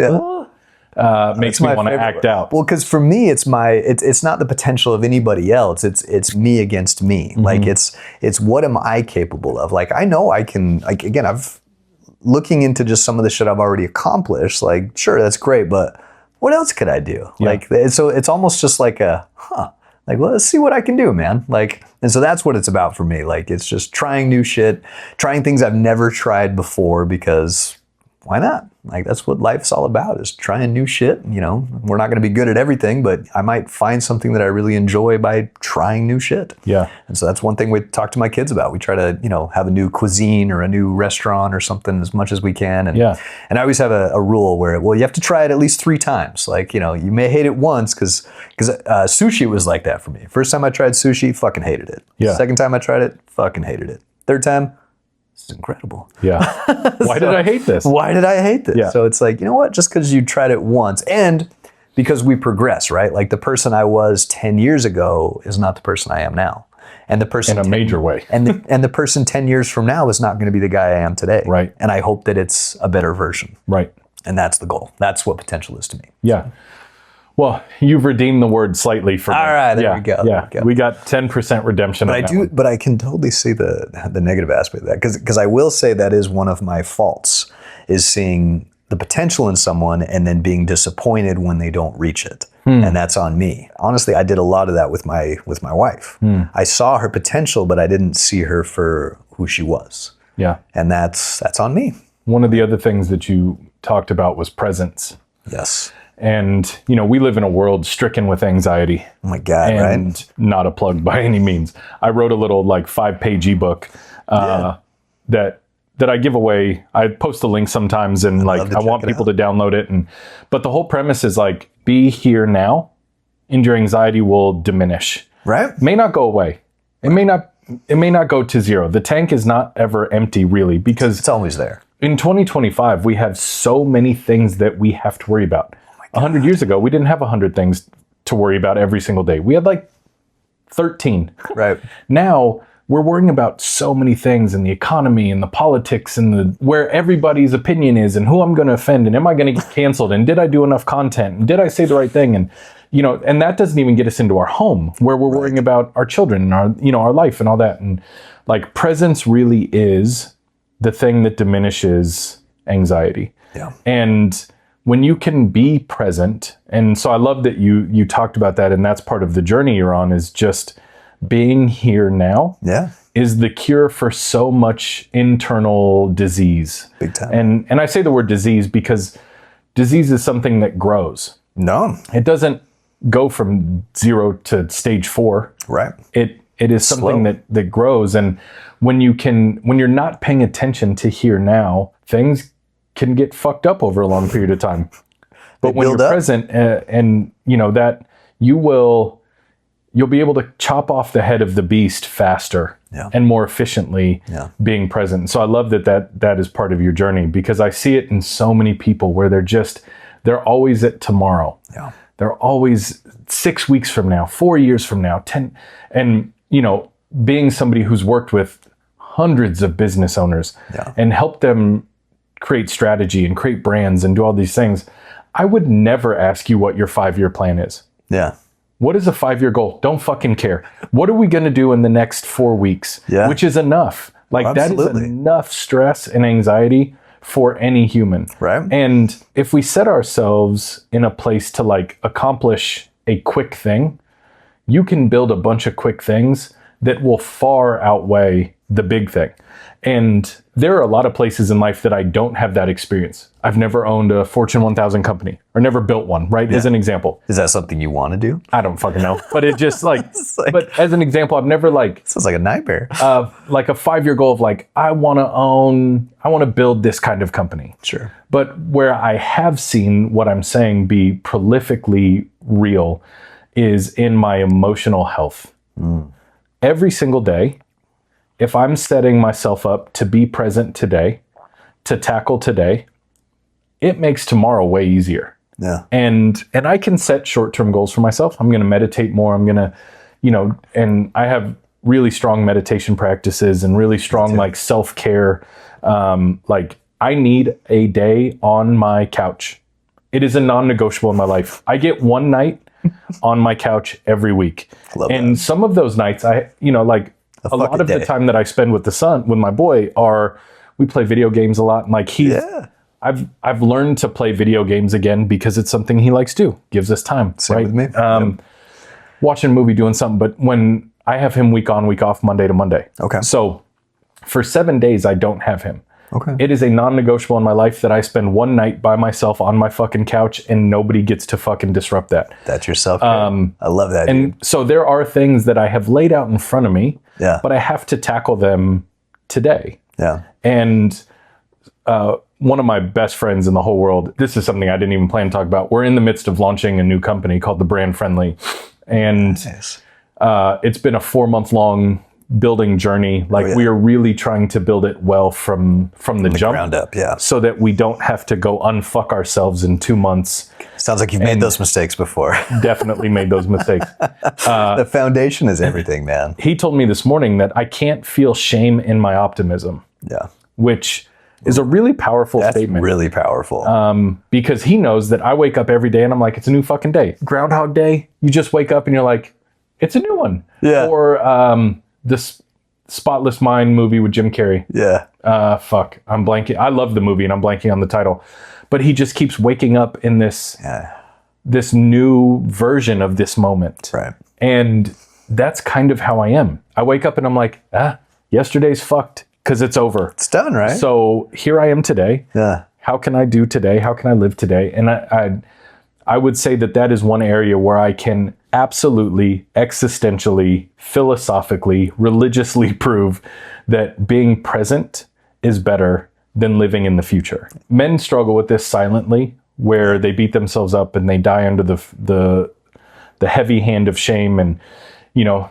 Makes me want to act out. Well, because for me, it's not the potential of anybody else. It's me against me. Like it's what am I capable of? Like, I know I can. Like, again, looking into just some of the shit I've already accomplished. Like, sure, that's great, but what else could I do? Yeah. Like, so it's almost just like like, well, let's see what I can do, man. Like, and so that's what it's about for me. Like, it's just trying new shit, trying things I've never tried before, because why not? Like that's what life's all about, is trying new shit. You know, we're not going to be good at everything, but I might find something that I really enjoy by trying new shit. Yeah. And so that's one thing we talk to my kids about. We try to, you know, have a new cuisine or a new restaurant or something as much as we can. And, and I always have a rule where, well, you have to try it at least 3 times. Like, you know, you may hate it once because sushi was like that for me. First time I tried sushi, fucking hated it. Yeah. Second time I tried it, fucking hated it. Third time, this is incredible. Yeah. Why did I hate this? Why did I hate this? Yeah. So it's like, you know what? Just because you tried it once, and because we progress, right? Like the person I was 10 years ago is not the person I am now. And the person in a major way. and the person 10 years from now is not going to be the guy I am today. Right. And I hope that it's a better version. Right. And that's the goal. That's what potential is to me. Yeah. Well, you've redeemed the word slightly for me. All right, there we go. Yeah, we got 10% redemption. But I can totally see the negative aspect of that, because I will say that is one of my faults, is seeing the potential in someone and then being disappointed when they don't reach it. And that's on me. Honestly, I did a lot of that with my wife. I saw her potential, but I didn't see her for who she was. Yeah. And that's on me. One of the other things that you talked about was presence. Yes. And, you know, we live in a world stricken with anxiety. Oh my God, and right? Not a plug by any means. I wrote a little 5-page ebook that I give away. I post a link sometimes, and I want people to download it. But the whole premise is be here now and your anxiety will diminish. Right. It may not go away. It may not go to zero. The tank is not ever empty, really, because it's always there. In 2025, we have so many things that we have to worry about. 100 years ago, we didn't have 100 things to worry about every single day. We had 13. Right. Now we're worrying about so many things in the economy and the politics and where everybody's opinion is and who I'm going to offend and am I going to get canceled and did I do enough content and did I say the right thing, and and that doesn't even get us into our home where we're worrying about our children and our life and all that. And presence really is the thing that diminishes anxiety. Yeah. And when you can be present, and so I love that you talked about that, and that's part of the journey you're on, is just being here now. Yeah. Is the cure for so much internal disease. Big time. And I say the word disease because disease is something that grows. No. It doesn't go from 0 to stage 4. Right. It is something that grows. And when you're not paying attention to here now, things can get fucked up over a long period of time. But when you're present and that you'll be able to chop off the head of the beast faster and more efficiently being present. So I love that is part of your journey, because I see it in so many people where they're always at tomorrow. Yeah. They're always 6 weeks from now, 4 years from now, 10. And, being somebody who's worked with hundreds of business owners and helped them create strategy and create brands and do all these things, I would never ask you what your 5-year plan is. Yeah. What is a 5-year goal? Don't fucking care. What are we going to do in the next 4 weeks? Yeah. Which is enough. That is enough stress and anxiety for any human. Right. And if we set ourselves in a place to accomplish a quick thing, you can build a bunch of quick things that will far outweigh the big thing. And there are a lot of places in life that I don't have that experience. I've never owned a Fortune 1000 company or never built one, right? Yeah. As an example. Is that something you want to do? I don't fucking know. But it just but as an example, I've never sounds like a nightmare. A 5-year goal of I want to build this kind of company. Sure. But where I have seen what I'm saying be prolifically real is in my emotional health. Every single day, if I'm setting myself up to be present today, to tackle today, it makes tomorrow way easier. Yeah. And I can set short-term goals for myself. I'm going to meditate more. I'm going to, and I have really strong meditation practices and really strong self-care. I need a day on my couch. It is a non-negotiable in my life. I get one night on my couch every week. And some of those nights a lot of the time that I spend with my boy we play video games a lot. And I've learned to play video games again because it's something he likes to do. Gives us time. Same right? with me. Watching a movie, doing something. But when I have him week on, week off, Monday to Monday. Okay. So for 7 days, I don't have him. Okay. It is a non-negotiable in my life that I spend one night by myself on my fucking couch and nobody gets to fucking disrupt that. That's your self-care. I love that. And so there are things that I have laid out in front of me, but I have to tackle them today. Yeah. And one of my best friends in the whole world, this is something I didn't even plan to talk about. We're in the midst of launching a new company called The Brand Friendly. And it's been a 4-month-long building journey. Like we are really trying to build it well from the jump. Ground up, so that we don't have to go unfuck ourselves in 2 months. Sounds like you've made those mistakes before. Definitely made those mistakes. The foundation is everything, man. He told me this morning that I can't feel shame in my optimism. Yeah. Which is a really powerful statement. That's really powerful. Because he knows that I wake up every day and I'm like, it's a new fucking day. Groundhog Day, you just wake up and you're like, it's a new one. Yeah. Or this Spotless Mind movie with Jim Carrey. Yeah. I'm blanking. I love the movie and I'm blanking on the title. But he just keeps waking up in this new version of this moment. Right. And that's kind of how I am. I wake up and I'm like, yesterday's fucked because it's over. It's done, right? So here I am today. Yeah. How can I do today? How can I live today? And I would say that is one area where I can absolutely, existentially, philosophically, religiously prove that being present is better than living in the future. Men struggle with this silently, where they beat themselves up and they die under the heavy hand of shame, and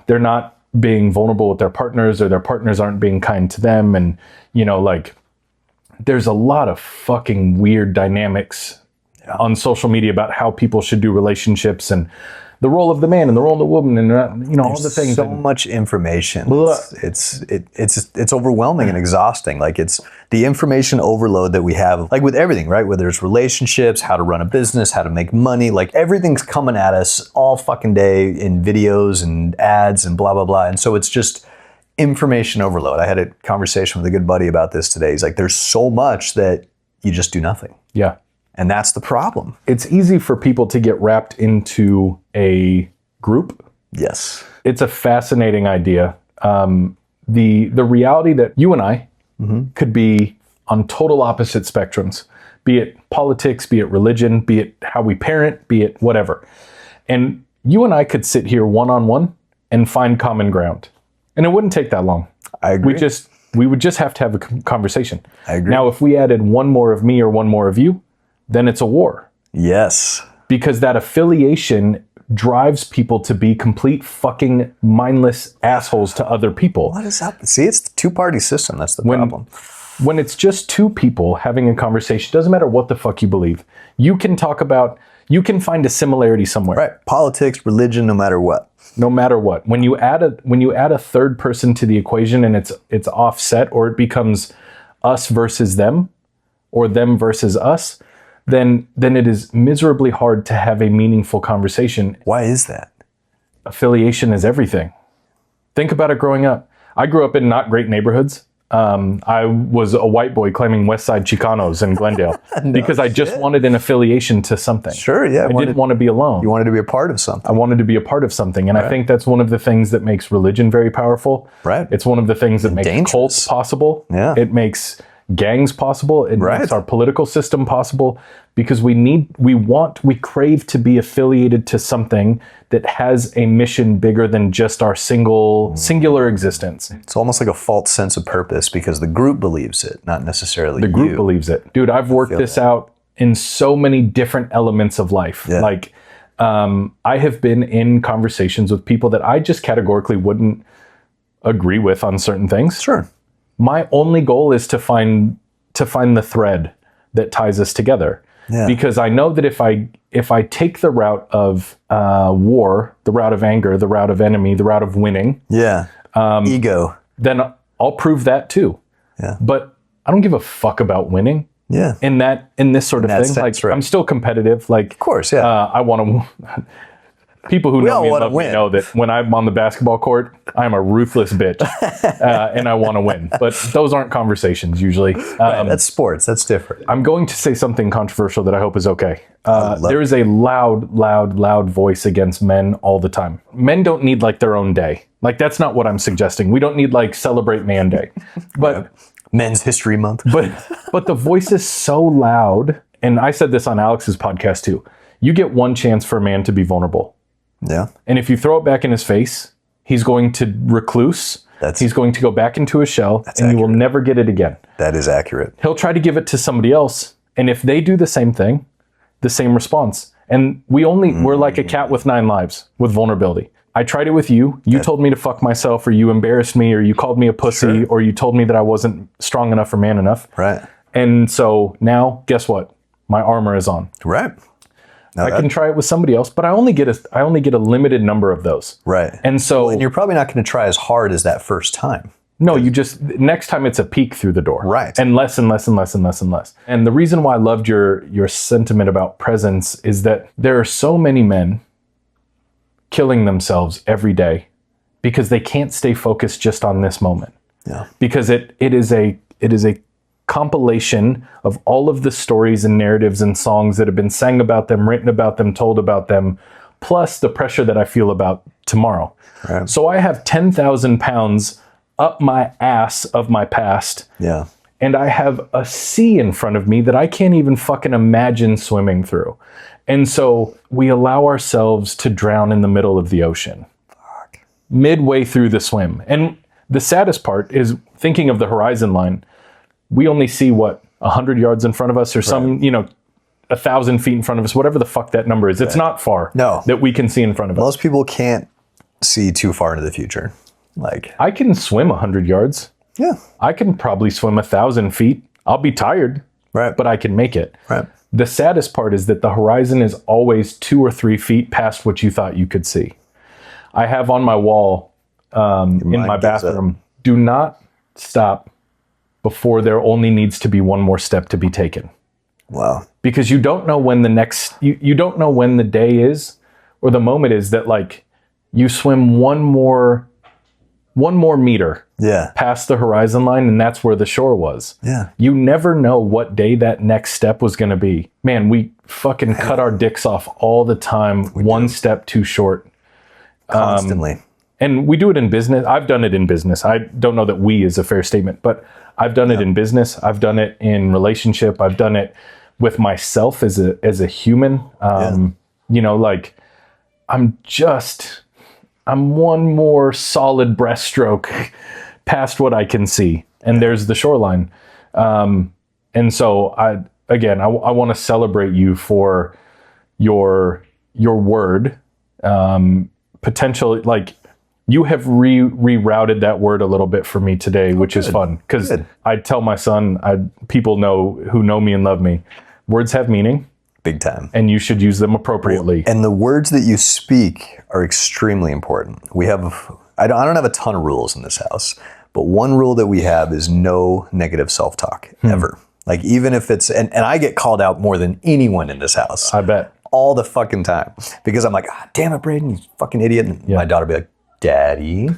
they're not being vulnerable with their partners, or their partners aren't being kind to them, and there's a lot of fucking weird dynamics on social media about how people should do relationships and the role of the man and the role of the woman, and all the things. So much information. It's overwhelming and exhausting. Like, it's the information overload that we have, like with everything, right? Whether it's relationships, how to run a business, how to make money, like everything's coming at us all fucking day in videos and ads and blah, blah, blah. And so it's just information overload. I had a conversation with a good buddy about this today. He's like, there's so much that you just do nothing. Yeah. And that's the problem. It's easy for people to get wrapped into a group. Yes. It's a fascinating idea. The reality that you and I could be on total opposite spectrums, be it politics, be it religion, be it how we parent, be it whatever. And you and I could sit here one-on-one and find common ground. And it wouldn't take that long. I agree. We would just have to have a conversation. I agree. Now, if we added one more of me or one more of you, then it's a war. Yes. Because that affiliation drives people to be complete fucking mindless assholes to other people. What is up? See, it's the two-party system. That's the problem. When it's just two people having a conversation, doesn't matter what the fuck you believe. You can find a similarity somewhere. Right. Politics, religion, no matter what. No matter what. When you add a third person to the equation and it's offset, or it becomes us versus them, or them versus us, then it is miserably hard to have a meaningful conversation. Why is that? Affiliation is everything. Think about it growing up. I grew up in not great neighborhoods. I was a white boy claiming West Side Chicanos in Glendale because I just wanted an affiliation to something. Sure, yeah. I didn't want to be alone. You wanted to be a part of something. I wanted to be a part of something. And I think that's one of the things that makes religion very powerful. Right. It's one of the things that makes cults possible. Yeah. It makes gangs possible. It makes our political system possible, because we crave to be affiliated to something that has a mission bigger than just our singular existence. It's almost like a false sense of purpose because the group believes it, not necessarily the group believes it. Dude, I've worked this out in so many different elements of life. Yeah. Like, I have been in conversations with people that I just categorically wouldn't agree with on certain things. Sure. My only goal is to find the thread that ties us together. Yeah. Because I know that if I take the route of war, the route of anger, the route of enemy, the route of winning, ego, then I'll prove that too. Yeah. But I don't give a fuck about winning. Yeah. In this sort of thing, sense, like I'm still competitive. Like, of course, yeah. I want to. People who know me and love me know that when I'm on the basketball court, I'm a ruthless bitch, and I want to win. But those aren't conversations usually. That's sports. That's different. I'm going to say something controversial that I hope is okay. There is a loud voice against men all the time. Men don't need like their own day. Like, that's not what I'm suggesting. We don't need like celebrate man day. But Men's History Month. But the voice is so loud. And I said this on Alex's podcast too. You get one chance for a man to be vulnerable. Yeah. And if you throw it back in his face, he's going to recluse. He's going to go back into his shell, and you will never get it again. That is accurate. He'll try to give it to somebody else. And if they do the same thing, the same response. And we're like a cat with 9 lives with vulnerability. I tried it with you. You told me to fuck myself, or you embarrassed me, or you called me a pussy, or you told me that I wasn't strong enough or man enough. Right. And so now, guess what? My armor is on. Right. I can try it with somebody else, but I only get a limited number of those. Right. And so, and you're probably not going to try as hard as that first time. No, next time it's a peek through the door. Right. And less and less and less and less and less. And the reason why I loved your sentiment about presence is that there are so many men killing themselves every day because they can't stay focused just on this moment. Yeah. Because it is a compilation of all of the stories and narratives and songs that have been sang about them, written about them, told about them, plus the pressure that I feel about tomorrow. Right. So I have 10,000 pounds up my ass of my past. Yeah. And I have a sea in front of me that I can't even fucking imagine swimming through. And so we allow ourselves to drown in the middle of the ocean. Fuck. Midway through the swim. And the saddest part is thinking of the horizon line. We only see 100 yards in front of us, or some, 1,000 feet in front of us, whatever the fuck that number is. It's not far that we can see in front of us. Most people can't see too far into the future. Like, I can swim 100 yards. Yeah. I can probably swim 1,000 feet. I'll be tired, right? But I can make it. Right. The saddest part is that the horizon is always 2 or 3 feet past what you thought you could see. I have on my wall in my bathroom, do not stop before there only needs to be one more step to be taken. Wow. Because you don't know when you don't know when the day is or the moment is that, like, you swim one more meter past the horizon line, and that's where the shore was. Yeah. You never know what day that next step was going to be. Man, we fucking cut our dicks off all the time. One step too short. Constantly. And we do it in business. I've done it in business. I don't know that we is a fair statement, but I've done it in business. I've done it in relationship. I've done it with myself as a human. Like, I'm one more solid breaststroke past what I can see. And there's the shoreline. And so I want to celebrate you for your word, potentially, like, you have rerouted that word a little bit for me today, which is fun. Because I tell my son, people who know me and love me, words have meaning. Big time. And you should use them appropriately. And the words that you speak are extremely important. I don't have a ton of rules in this house, but one rule that we have is no negative self-talk, ever. Like, even if it's, and I get called out more than anyone in this house. I bet. All the fucking time. Because I'm like, damn it, Braden, you fucking idiot. And my daughter will be like, Daddy,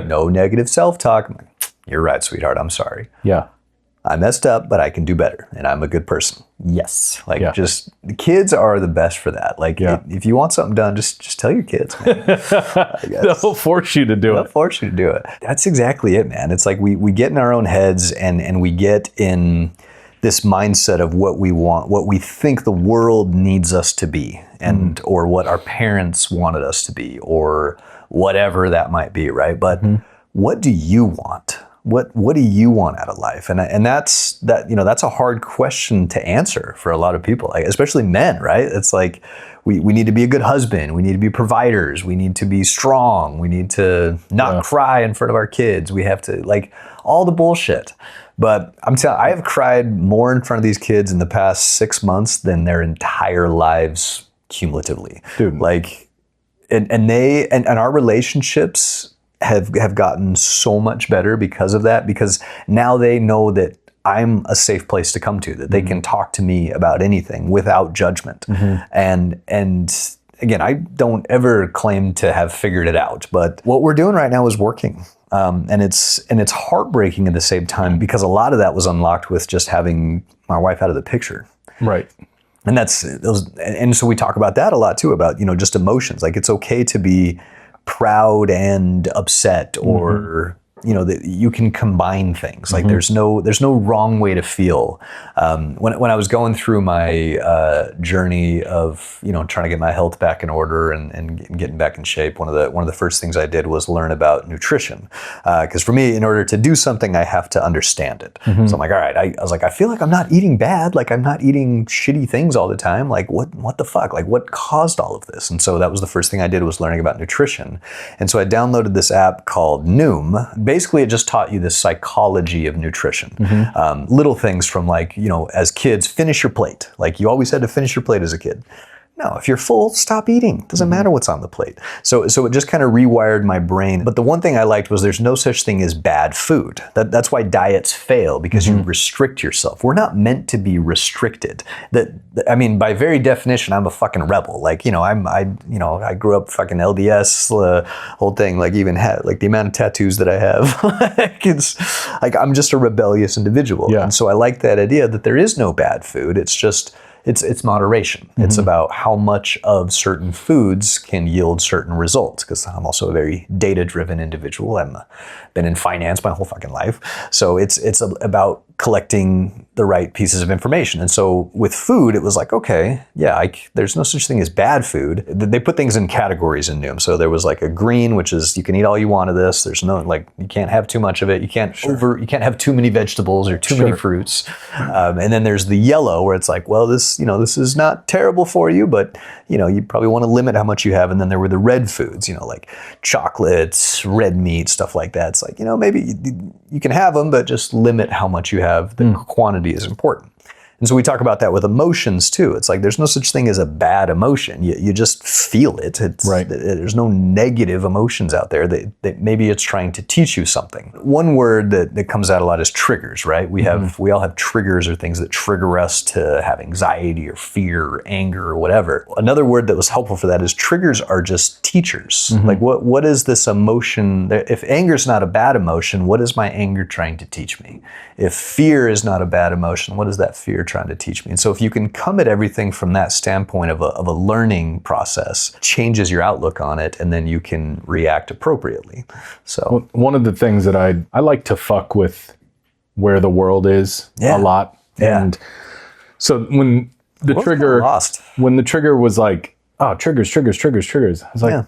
no negative self-talk. I'm like, you're right, sweetheart. I'm sorry. Yeah. I messed up, but I can do better. And I'm a good person. Yes. Like, just, the kids are the best for that. Like, if you want something done, just tell your kids, man. They'll force you to do it. They'll force you to do it. That's exactly it, man. It's like we get in our own heads and we get in this mindset of what we want, what we think the world needs us to be, and or what our parents wanted us to be, or whatever that might be, right? But what do you want? What do you want out of life? And that's a hard question to answer for a lot of people, like, especially men, right? It's like we need to be a good husband, we need to be providers, we need to be strong, we need to not cry in front of our kids, we have to, like, all the bullshit. But I'm telling you, I have cried more in front of these kids in the past 6 months than their entire lives cumulatively. Dude. Like, and our relationships have gotten so much better because of that, because now they know that I'm a safe place to come to, that they can talk to me about anything without judgment. And again, I don't ever claim to have figured it out, but what we're doing right now is working. And it's heartbreaking at the same time, because a lot of that was unlocked with just having my wife out of the picture. Right. And so we talk about that a lot too, about, just emotions. Like, it's okay to be proud and upset, or that you can combine things. Like there's no wrong way to feel. When I was going through my journey of trying to get my health back in order and getting back in shape, one of the first things I did was learn about nutrition. Because for me, in order to do something, I have to understand it. So I'm like, all right. I was like, I feel like I'm not eating bad. Like I'm not eating shitty things all the time. Like what the fuck? Like what caused all of this? And so that was the first thing I did, was learning about nutrition. And so I downloaded this app called Noom. Basically, it just taught you the psychology of nutrition. Little things from like, as kids, finish your plate. Like you always had to finish your plate as a kid. No, if you're full, stop eating. Doesn't matter what's on the plate. So it just kind of rewired my brain. But the one thing I liked was there's no such thing as bad food. That's why diets fail, because you restrict yourself. We're not meant to be restricted. I mean, by very definition, I'm a fucking rebel. Like, I grew up fucking LDS, whole thing. Like even like the amount of tattoos that I have. Like it's like I'm just a rebellious individual. Yeah. And so I like that idea that there is no bad food. It's just it's moderation. It's about how much of certain foods can yield certain results, because I'm also a very data-driven individual. I've been in finance my whole fucking life. So it's about collecting the right pieces of information. And so with food, it was like, okay, yeah, there's no such thing as bad food. They put things in categories in Noom. So there was like a green, which is you can eat all you want of this. There's no, like, you can't have too much of it. You can't have too many vegetables or too many fruits. And then there's the yellow, where it's like, well, this is not terrible for you, but you probably want to limit how much you have. And then there were the red foods, like chocolates, red meat, stuff like that. It's like, maybe you can have them, but just limit how much you have. The quantity is important. And so we talk about that with emotions too. It's like there's no such thing as a bad emotion. You just feel it. There's no negative emotions out there. That maybe it's trying to teach you something. One word that comes out a lot is triggers, right? We all have triggers, or things that trigger us to have anxiety or fear or anger or whatever. Another word that was helpful for that is triggers are just teachers. Like what is this emotion? If anger is not a bad emotion, what is my anger trying to teach me? If fear is not a bad emotion, what is that fear trying to teach me? And so if you can come at everything from that standpoint of a learning process, changes your outlook on it, and then you can react appropriately. So one of the things that I like to fuck with where the world is a lot. Yeah. And so when the trigger was like, oh, triggers, I was like,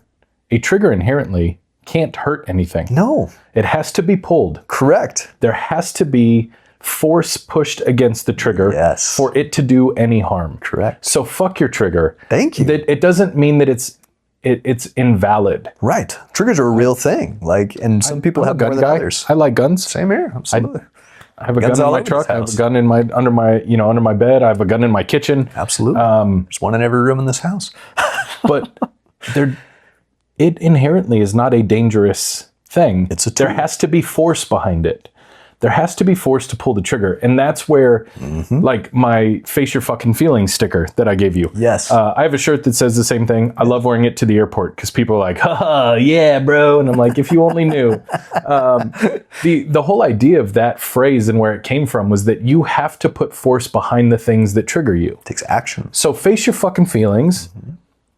a trigger inherently can't hurt anything. No. It has to be pulled. Correct. There has to be force pushed against the trigger for it to do any harm. Correct. So fuck your trigger. Thank you. It doesn't mean that it's invalid. Right. Triggers are a real thing. Like, and some people have more than others. I like guns. Same here. Absolutely. I have a gun in my truck. I have a gun under my bed. I have a gun in my kitchen. Absolutely. There's one in every room in this house. But it inherently is not a dangerous thing. It's a tool. There has to be force behind it. There has to be force to pull the trigger. And that's where, like, my face your fucking feelings sticker that I gave you. Yes. I have a shirt that says the same thing. I love wearing it to the airport because people are like, haha, yeah, bro. And I'm like, if you only knew. The whole idea of that phrase and where it came from was that you have to put force behind the things that trigger you. It takes action. So face your fucking feelings.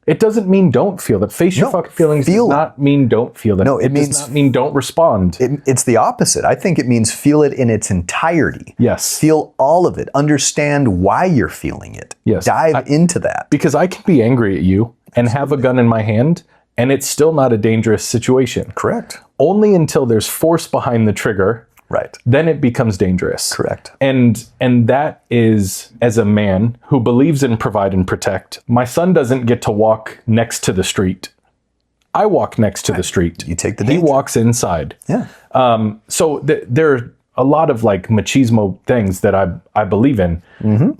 It doesn't mean don't feel that. Face your fucking feelings does not mean don't feel that. No, it does not mean don't respond. It's the opposite. I think it means feel it in its entirety. Yes. Feel all of it. Understand why you're feeling it. Yes. Dive into that. Because I can be angry at you and have a gun in my hand, and it's still not a dangerous situation. Correct. Only until there's force behind the trigger. Right. Then it becomes dangerous. Correct. And that is, as a man who believes in provide and protect, my son doesn't get to walk next to the street. I walk next to the street. You take the danger. He walks inside. Yeah. So there are a lot of like machismo things that I believe in,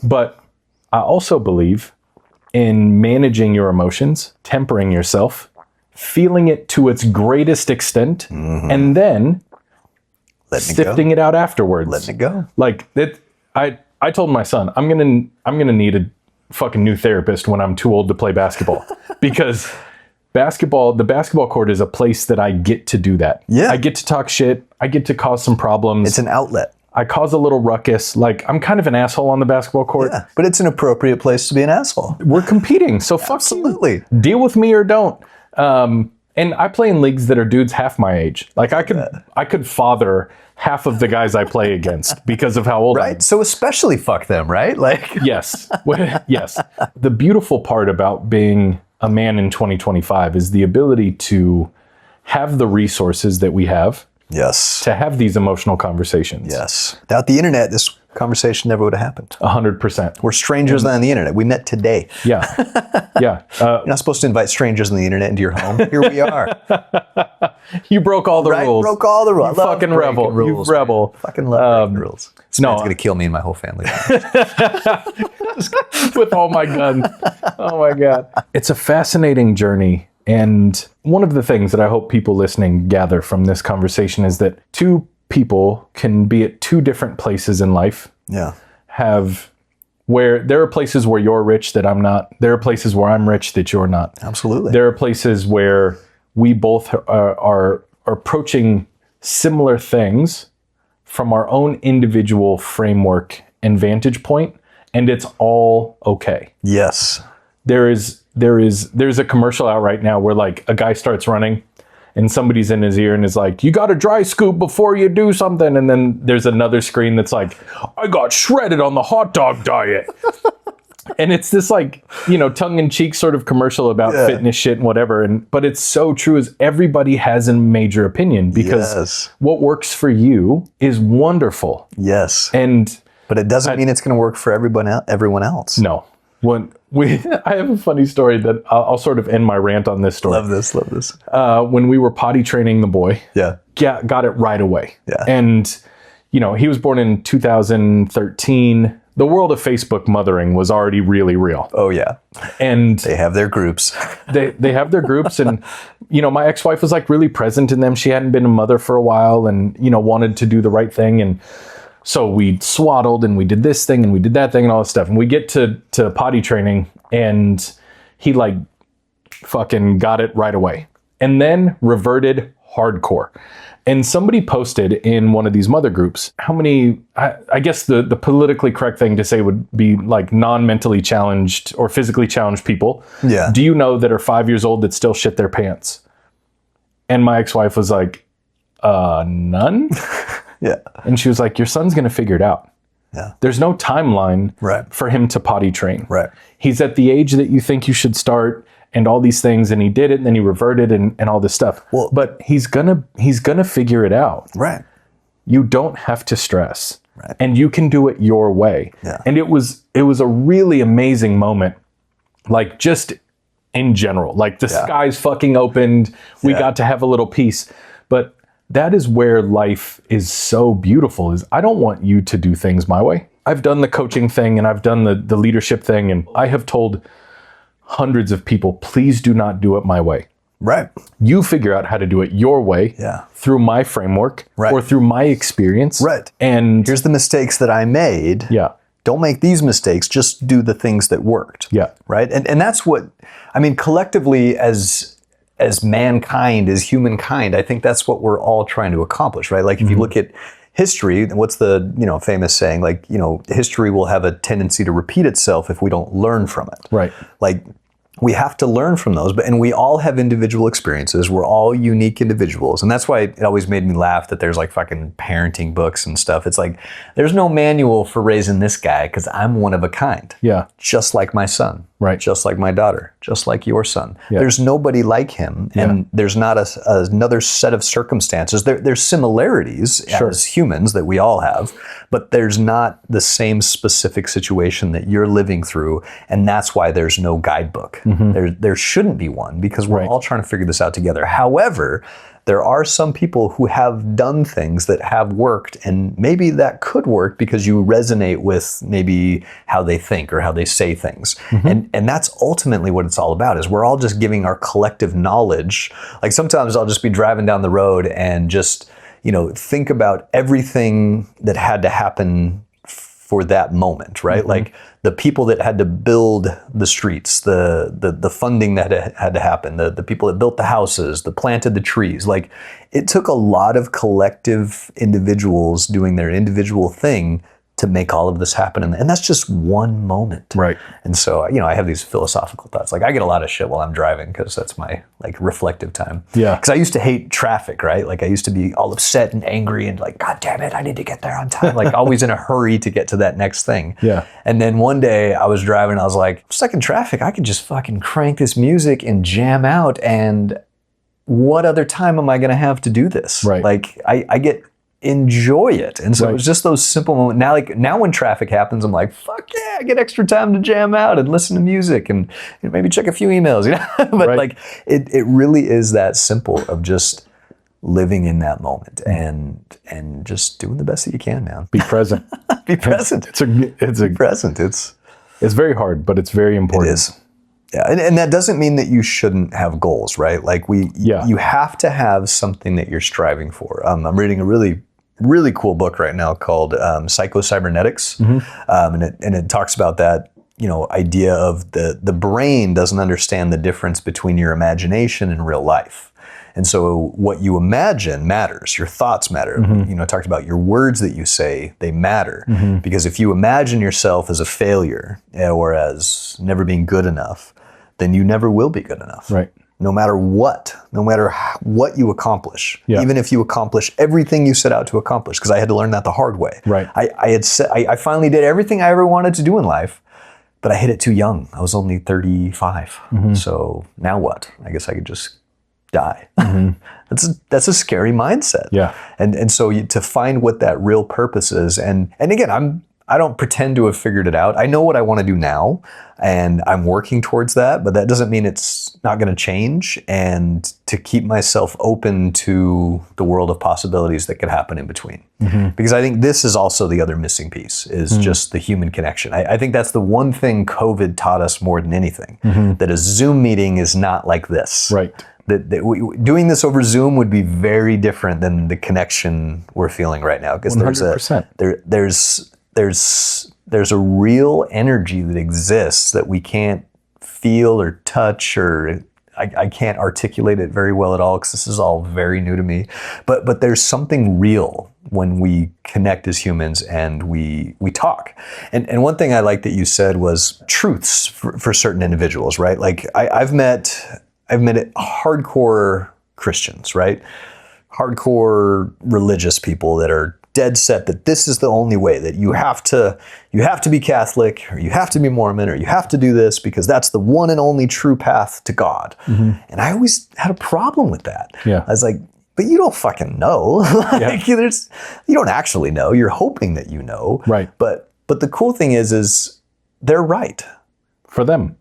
but I also believe in managing your emotions, tempering yourself, feeling it to its greatest extent, and then sifting it out afterwards. Letting it go. Like that, I told my son, I'm gonna need a fucking new therapist when I'm too old to play basketball because the basketball court is a place that I get to do that. Yeah. I get to talk shit. I get to cause some problems. It's an outlet. I cause a little ruckus. Like, I'm kind of an asshole on the basketball court. Yeah, but it's an appropriate place to be an asshole. We're competing, so fuck Absolutely. you. Deal with me or don't. And I play in leagues that are dudes half my age. Like I could father half of the guys I play against because of how old I am. Right? So especially fuck them, right? Like, Yes. Yes. The beautiful part about being a man in 2025 is the ability to have the resources that we have yes. to have these emotional conversations. Yes. Without the internet, this conversation never would have happened. 100%. We're strangers on the internet. We met today. Yeah. Yeah. You're not supposed to invite strangers on the internet into your home. Here we are. You broke all the rules. Broke all the rules. You fucking rebel. Rules, you rebel. Man. Fucking love breaking rules. This no, man's going to kill me and my whole family. With all my guns. Oh my God. It's a fascinating journey. And one of the things that I hope people listening gather from this conversation is that two people can be at two different places in life. Yeah. Where there are places where you're rich that I'm not. There are places where I'm rich that you're not. Absolutely. There are places where we both are approaching similar things from our own individual framework and vantage point, and it's all okay. Yes. There's a commercial out right now where like a guy starts running and somebody's in his ear and is like, you got to dry scoop before you do something. And then there's another screen that's like, I got shredded on the hot dog diet. And it's this like, tongue-in-cheek sort of commercial about fitness shit and whatever. But it's so true is everybody has a major opinion because what works for you is wonderful. Yes. But it doesn't mean it's going to work for everyone else. No. I have a funny story that I'll sort of end my rant on this story. Love this. When we were potty training the boy, got it right away. Yeah. And, he was born in 2013. The world of Facebook mothering was already really real. Oh, yeah. And they have their groups. they have their groups. And, my ex-wife was like really present in them. She hadn't been a mother for a while and, wanted to do the right thing. And so we swaddled and we did this thing and we did that thing and all this stuff. And we get to potty training and he like fucking got it right away and then reverted hardcore. And somebody posted in one of these mother groups, how many, I guess the politically correct thing to say would be like non-mentally challenged or physically challenged people. Yeah. Do you know that are 5 years old that still shit their pants? And my ex-wife was like, none? Yeah. And she was like, your son's going to figure it out. Yeah. There's no timeline for him to potty train. Right. He's at the age that you think you should start and all these things. And he did it and then he reverted and all this stuff. Well, but he's gonna figure it out. Right. You don't have to stress. Right. And you can do it your way. Yeah. And it was a really amazing moment. Like just in general, like the skies fucking opened. We got to have a little peace. But that is where life is so beautiful is I don't want you to do things my way. I've done the coaching thing and I've done the leadership thing. And I have told hundreds of people, please do not do it my way. Right. You figure out how to do it your way through my framework or through my experience. Right. And here's the mistakes that I made. Yeah. Don't make these mistakes. Just do the things that worked. Yeah. Right. And that's what, I mean, collectively as mankind, as humankind, I think that's what we're all trying to accomplish, right? Like if you look at history, what's the, famous saying, like, history will have a tendency to repeat itself if we don't learn from it. Right. Like we have to learn from those, and we all have individual experiences. We're all unique individuals. And that's why it always made me laugh that there's like fucking parenting books and stuff. It's like, there's no manual for raising this guy because I'm one of a kind. Yeah. Just like my son. Right. Just like my daughter, just like your son. Yeah. There's nobody like him, and there's not another set of circumstances. There's similarities as humans that we all have, but there's not the same specific situation that you're living through, and that's why there's no guidebook. There shouldn't be one because we're all trying to figure this out together. However, there are some people who have done things that have worked, and maybe that could work because you resonate with maybe how they think or how they say things. And that's ultimately what it's all about, is we're all just giving our collective knowledge. Like sometimes I'll just be driving down the road and just, think about everything that had to happen for that moment, right? Like the people that had to build the streets, the funding that had to happen, the people that built the houses, that planted the trees. Like it took a lot of collective individuals doing their individual thing to make all of this happen. And that's just one moment. Right. And so, I have these philosophical thoughts. Like I get a lot of shit while I'm driving because that's my like reflective time. Yeah. Because I used to hate traffic, right? Like I used to be all upset and angry and like, God damn it, I need to get there on time. Like always in a hurry to get to that next thing. Yeah. And then one day I was driving and I was like, I'm stuck in traffic. I could just fucking crank this music and jam out. And what other time am I going to have to do this? Right. Like I enjoy it. And so it was just those simple moments. Now when traffic happens, I'm like, fuck yeah, I get extra time to jam out and listen to music and maybe check a few emails, But like it really is that simple of just living in that moment and just doing the best that you can, man. Be present. Be present. Be present. It's very hard, but it's very important. It is. Yeah, and that doesn't mean that you shouldn't have goals, right? Like you have to have something that you're striving for. I'm reading a really cool book right now called Psycho-Cybernetics, and it talks about that idea of the brain doesn't understand the difference between your imagination and real life, and so what you imagine matters. Your thoughts matter. It talks about your words that you say, they matter, because if you imagine yourself as a failure or as never being good enough, then you never will be good enough. Right. No matter what you accomplish, even if you accomplish everything you set out to accomplish, because I had to learn that the hard way. Right. I finally did everything I ever wanted to do in life, but I hit it too young. I was only 35. So now what? I guess I could just die. That's a scary mindset. Yeah. And so to find what that real purpose is, and again, I don't pretend to have figured it out. I know what I want to do now, and I'm working towards that, but that doesn't mean it's not going to change, and to keep myself open to the world of possibilities that could happen in between. Because I think this is also the other missing piece, is just the human connection. I think that's the one thing COVID taught us more than anything, that a Zoom meeting is not like this. Right. Doing this over Zoom would be very different than the connection we're feeling right now, because there's a real energy that exists that we can't feel or touch, or I can't articulate it very well at all because this is all very new to me. But there's something real when we connect as humans and we talk. And one thing I like that you said was truths for certain individuals, right? Like I've met hardcore Christians, right? Hardcore religious people that are dead set that this is the only way, that you have to be Catholic, or you have to be Mormon, or you have to do this because that's the one and only true path to God. And I always had a problem with that. I was like, but you don't fucking know. You don't actually know. You're hoping that you know. Right. But the cool thing is they're right. For them.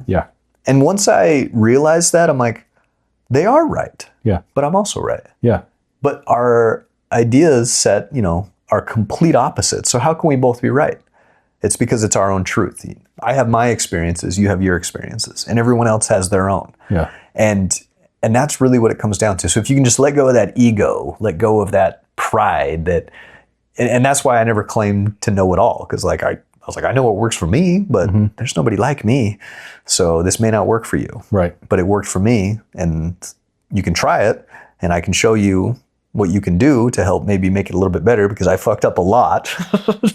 Yeah. And once I realized that, I'm like, they are right. Yeah. But I'm also right. Yeah. But our ideas set, are complete opposites. So how can we both be right? It's because it's our own truth. I have my experiences, you have your experiences, and everyone else has their own. Yeah. And that's really what it comes down to. So if you can just let go of that ego, let go of that pride, and that's why I never claimed to know it all, because I was like, I know what works for me, but there's nobody like me. So this may not work for you. Right. But it worked for me, and you can try it, and I can show you what you can do to help maybe make it a little bit better, because I fucked up a lot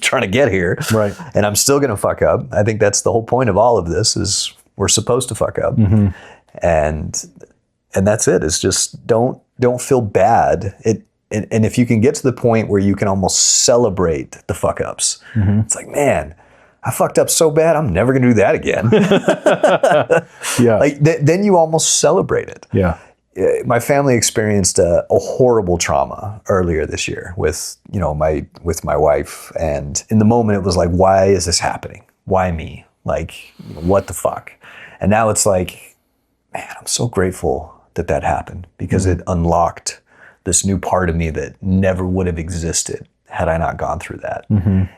trying to get here. Right. And I'm still going to fuck up. I think that's the whole point of all of this, is we're supposed to fuck up. And that's it. It's just don't feel bad. And if you can get to the point where you can almost celebrate the fuck ups, it's like, man, I fucked up so bad, I'm never going to do that again. Then you almost celebrate it. Yeah. My family experienced a horrible trauma earlier this year with my wife, and in the moment it was like, why is this happening? Why me? Like, what the fuck? And now it's like, man, I'm so grateful that happened, because it unlocked this new part of me that never would have existed had I not gone through that.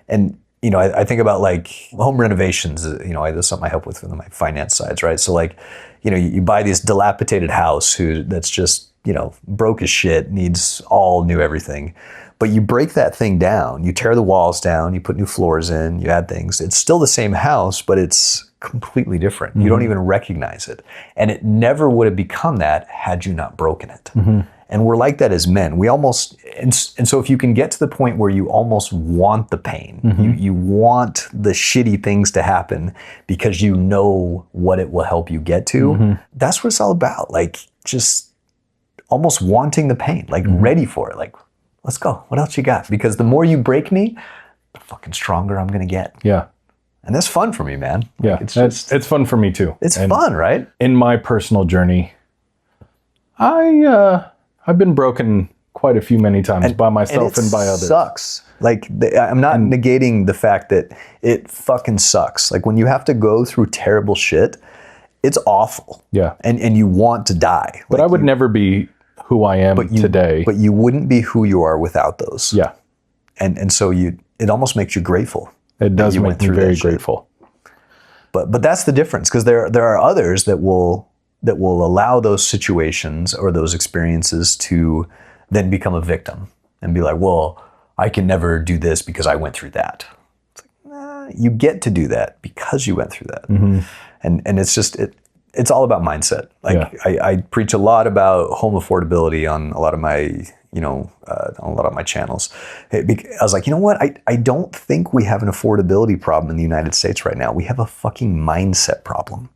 And I think about like home renovations. That's something I help with my finance sides, right? So like, you buy this dilapidated house that's just, broke as shit, needs all new everything. But you break that thing down, you tear the walls down, you put new floors in, you add things. It's still the same house, but it's completely different. You don't even recognize it. And it never would have become that had you not broken it. And we're like that as men. We almost, and so if you can get to the point where you almost want the pain, you want the shitty things to happen because you know what it will help you get to, that's what it's all about. Like just almost wanting the pain, like ready for it. Like, let's go. What else you got? Because the more you break me, the fucking stronger I'm going to get. Yeah. And that's fun for me, man. Yeah. Like, it's fun for me too. It's fun, right? In my personal journey, I've been broken quite a few many times by myself and by others. Sucks. Like I'm not negating the fact that it fucking sucks. Like when you have to go through terrible shit, it's awful. Yeah. And you want to die. But I would never be who I am today. But you wouldn't be who you are without those. Yeah. And so it almost makes you grateful. It does make me very grateful. But that's the difference, because there are others that will allow those situations or those experiences to then become a victim and be like, well, I can never do this because I went through that. It's like, nah, you get to do that because you went through that. And it's just, it's all about mindset. Like I preach a lot about home affordability on a lot of my, on a lot of my channels. I was like, you know what? I don't think we have an affordability problem in the United States right now. We have a fucking mindset problem.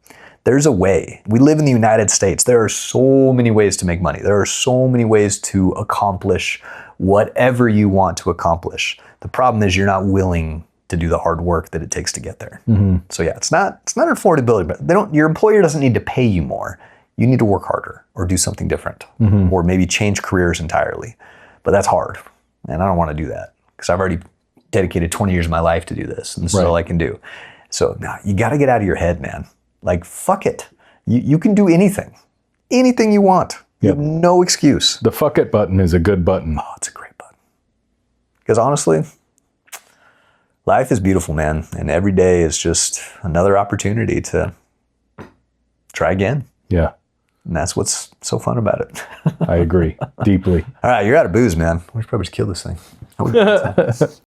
There's a way. We live in the United States. There are so many ways to make money. There are so many ways to accomplish whatever you want to accomplish. The problem is you're not willing to do the hard work that it takes to get there. So yeah, it's not an affordability, but your employer doesn't need to pay you more. You need to work harder or do something different or maybe change careers entirely. But that's hard. And I don't want to do that because I've already dedicated 20 years of my life to do this. And this is all I can do. So nah, you got to get out of your head, man. Like, fuck it. You can do anything. Anything you want. You have no excuse. The fuck it button is a good button. Oh, it's a great button. Because honestly, life is beautiful, man. And every day is just another opportunity to try again. Yeah. And that's what's so fun about it. I agree deeply. All right, you're out of booze, man. We should probably just kill this thing.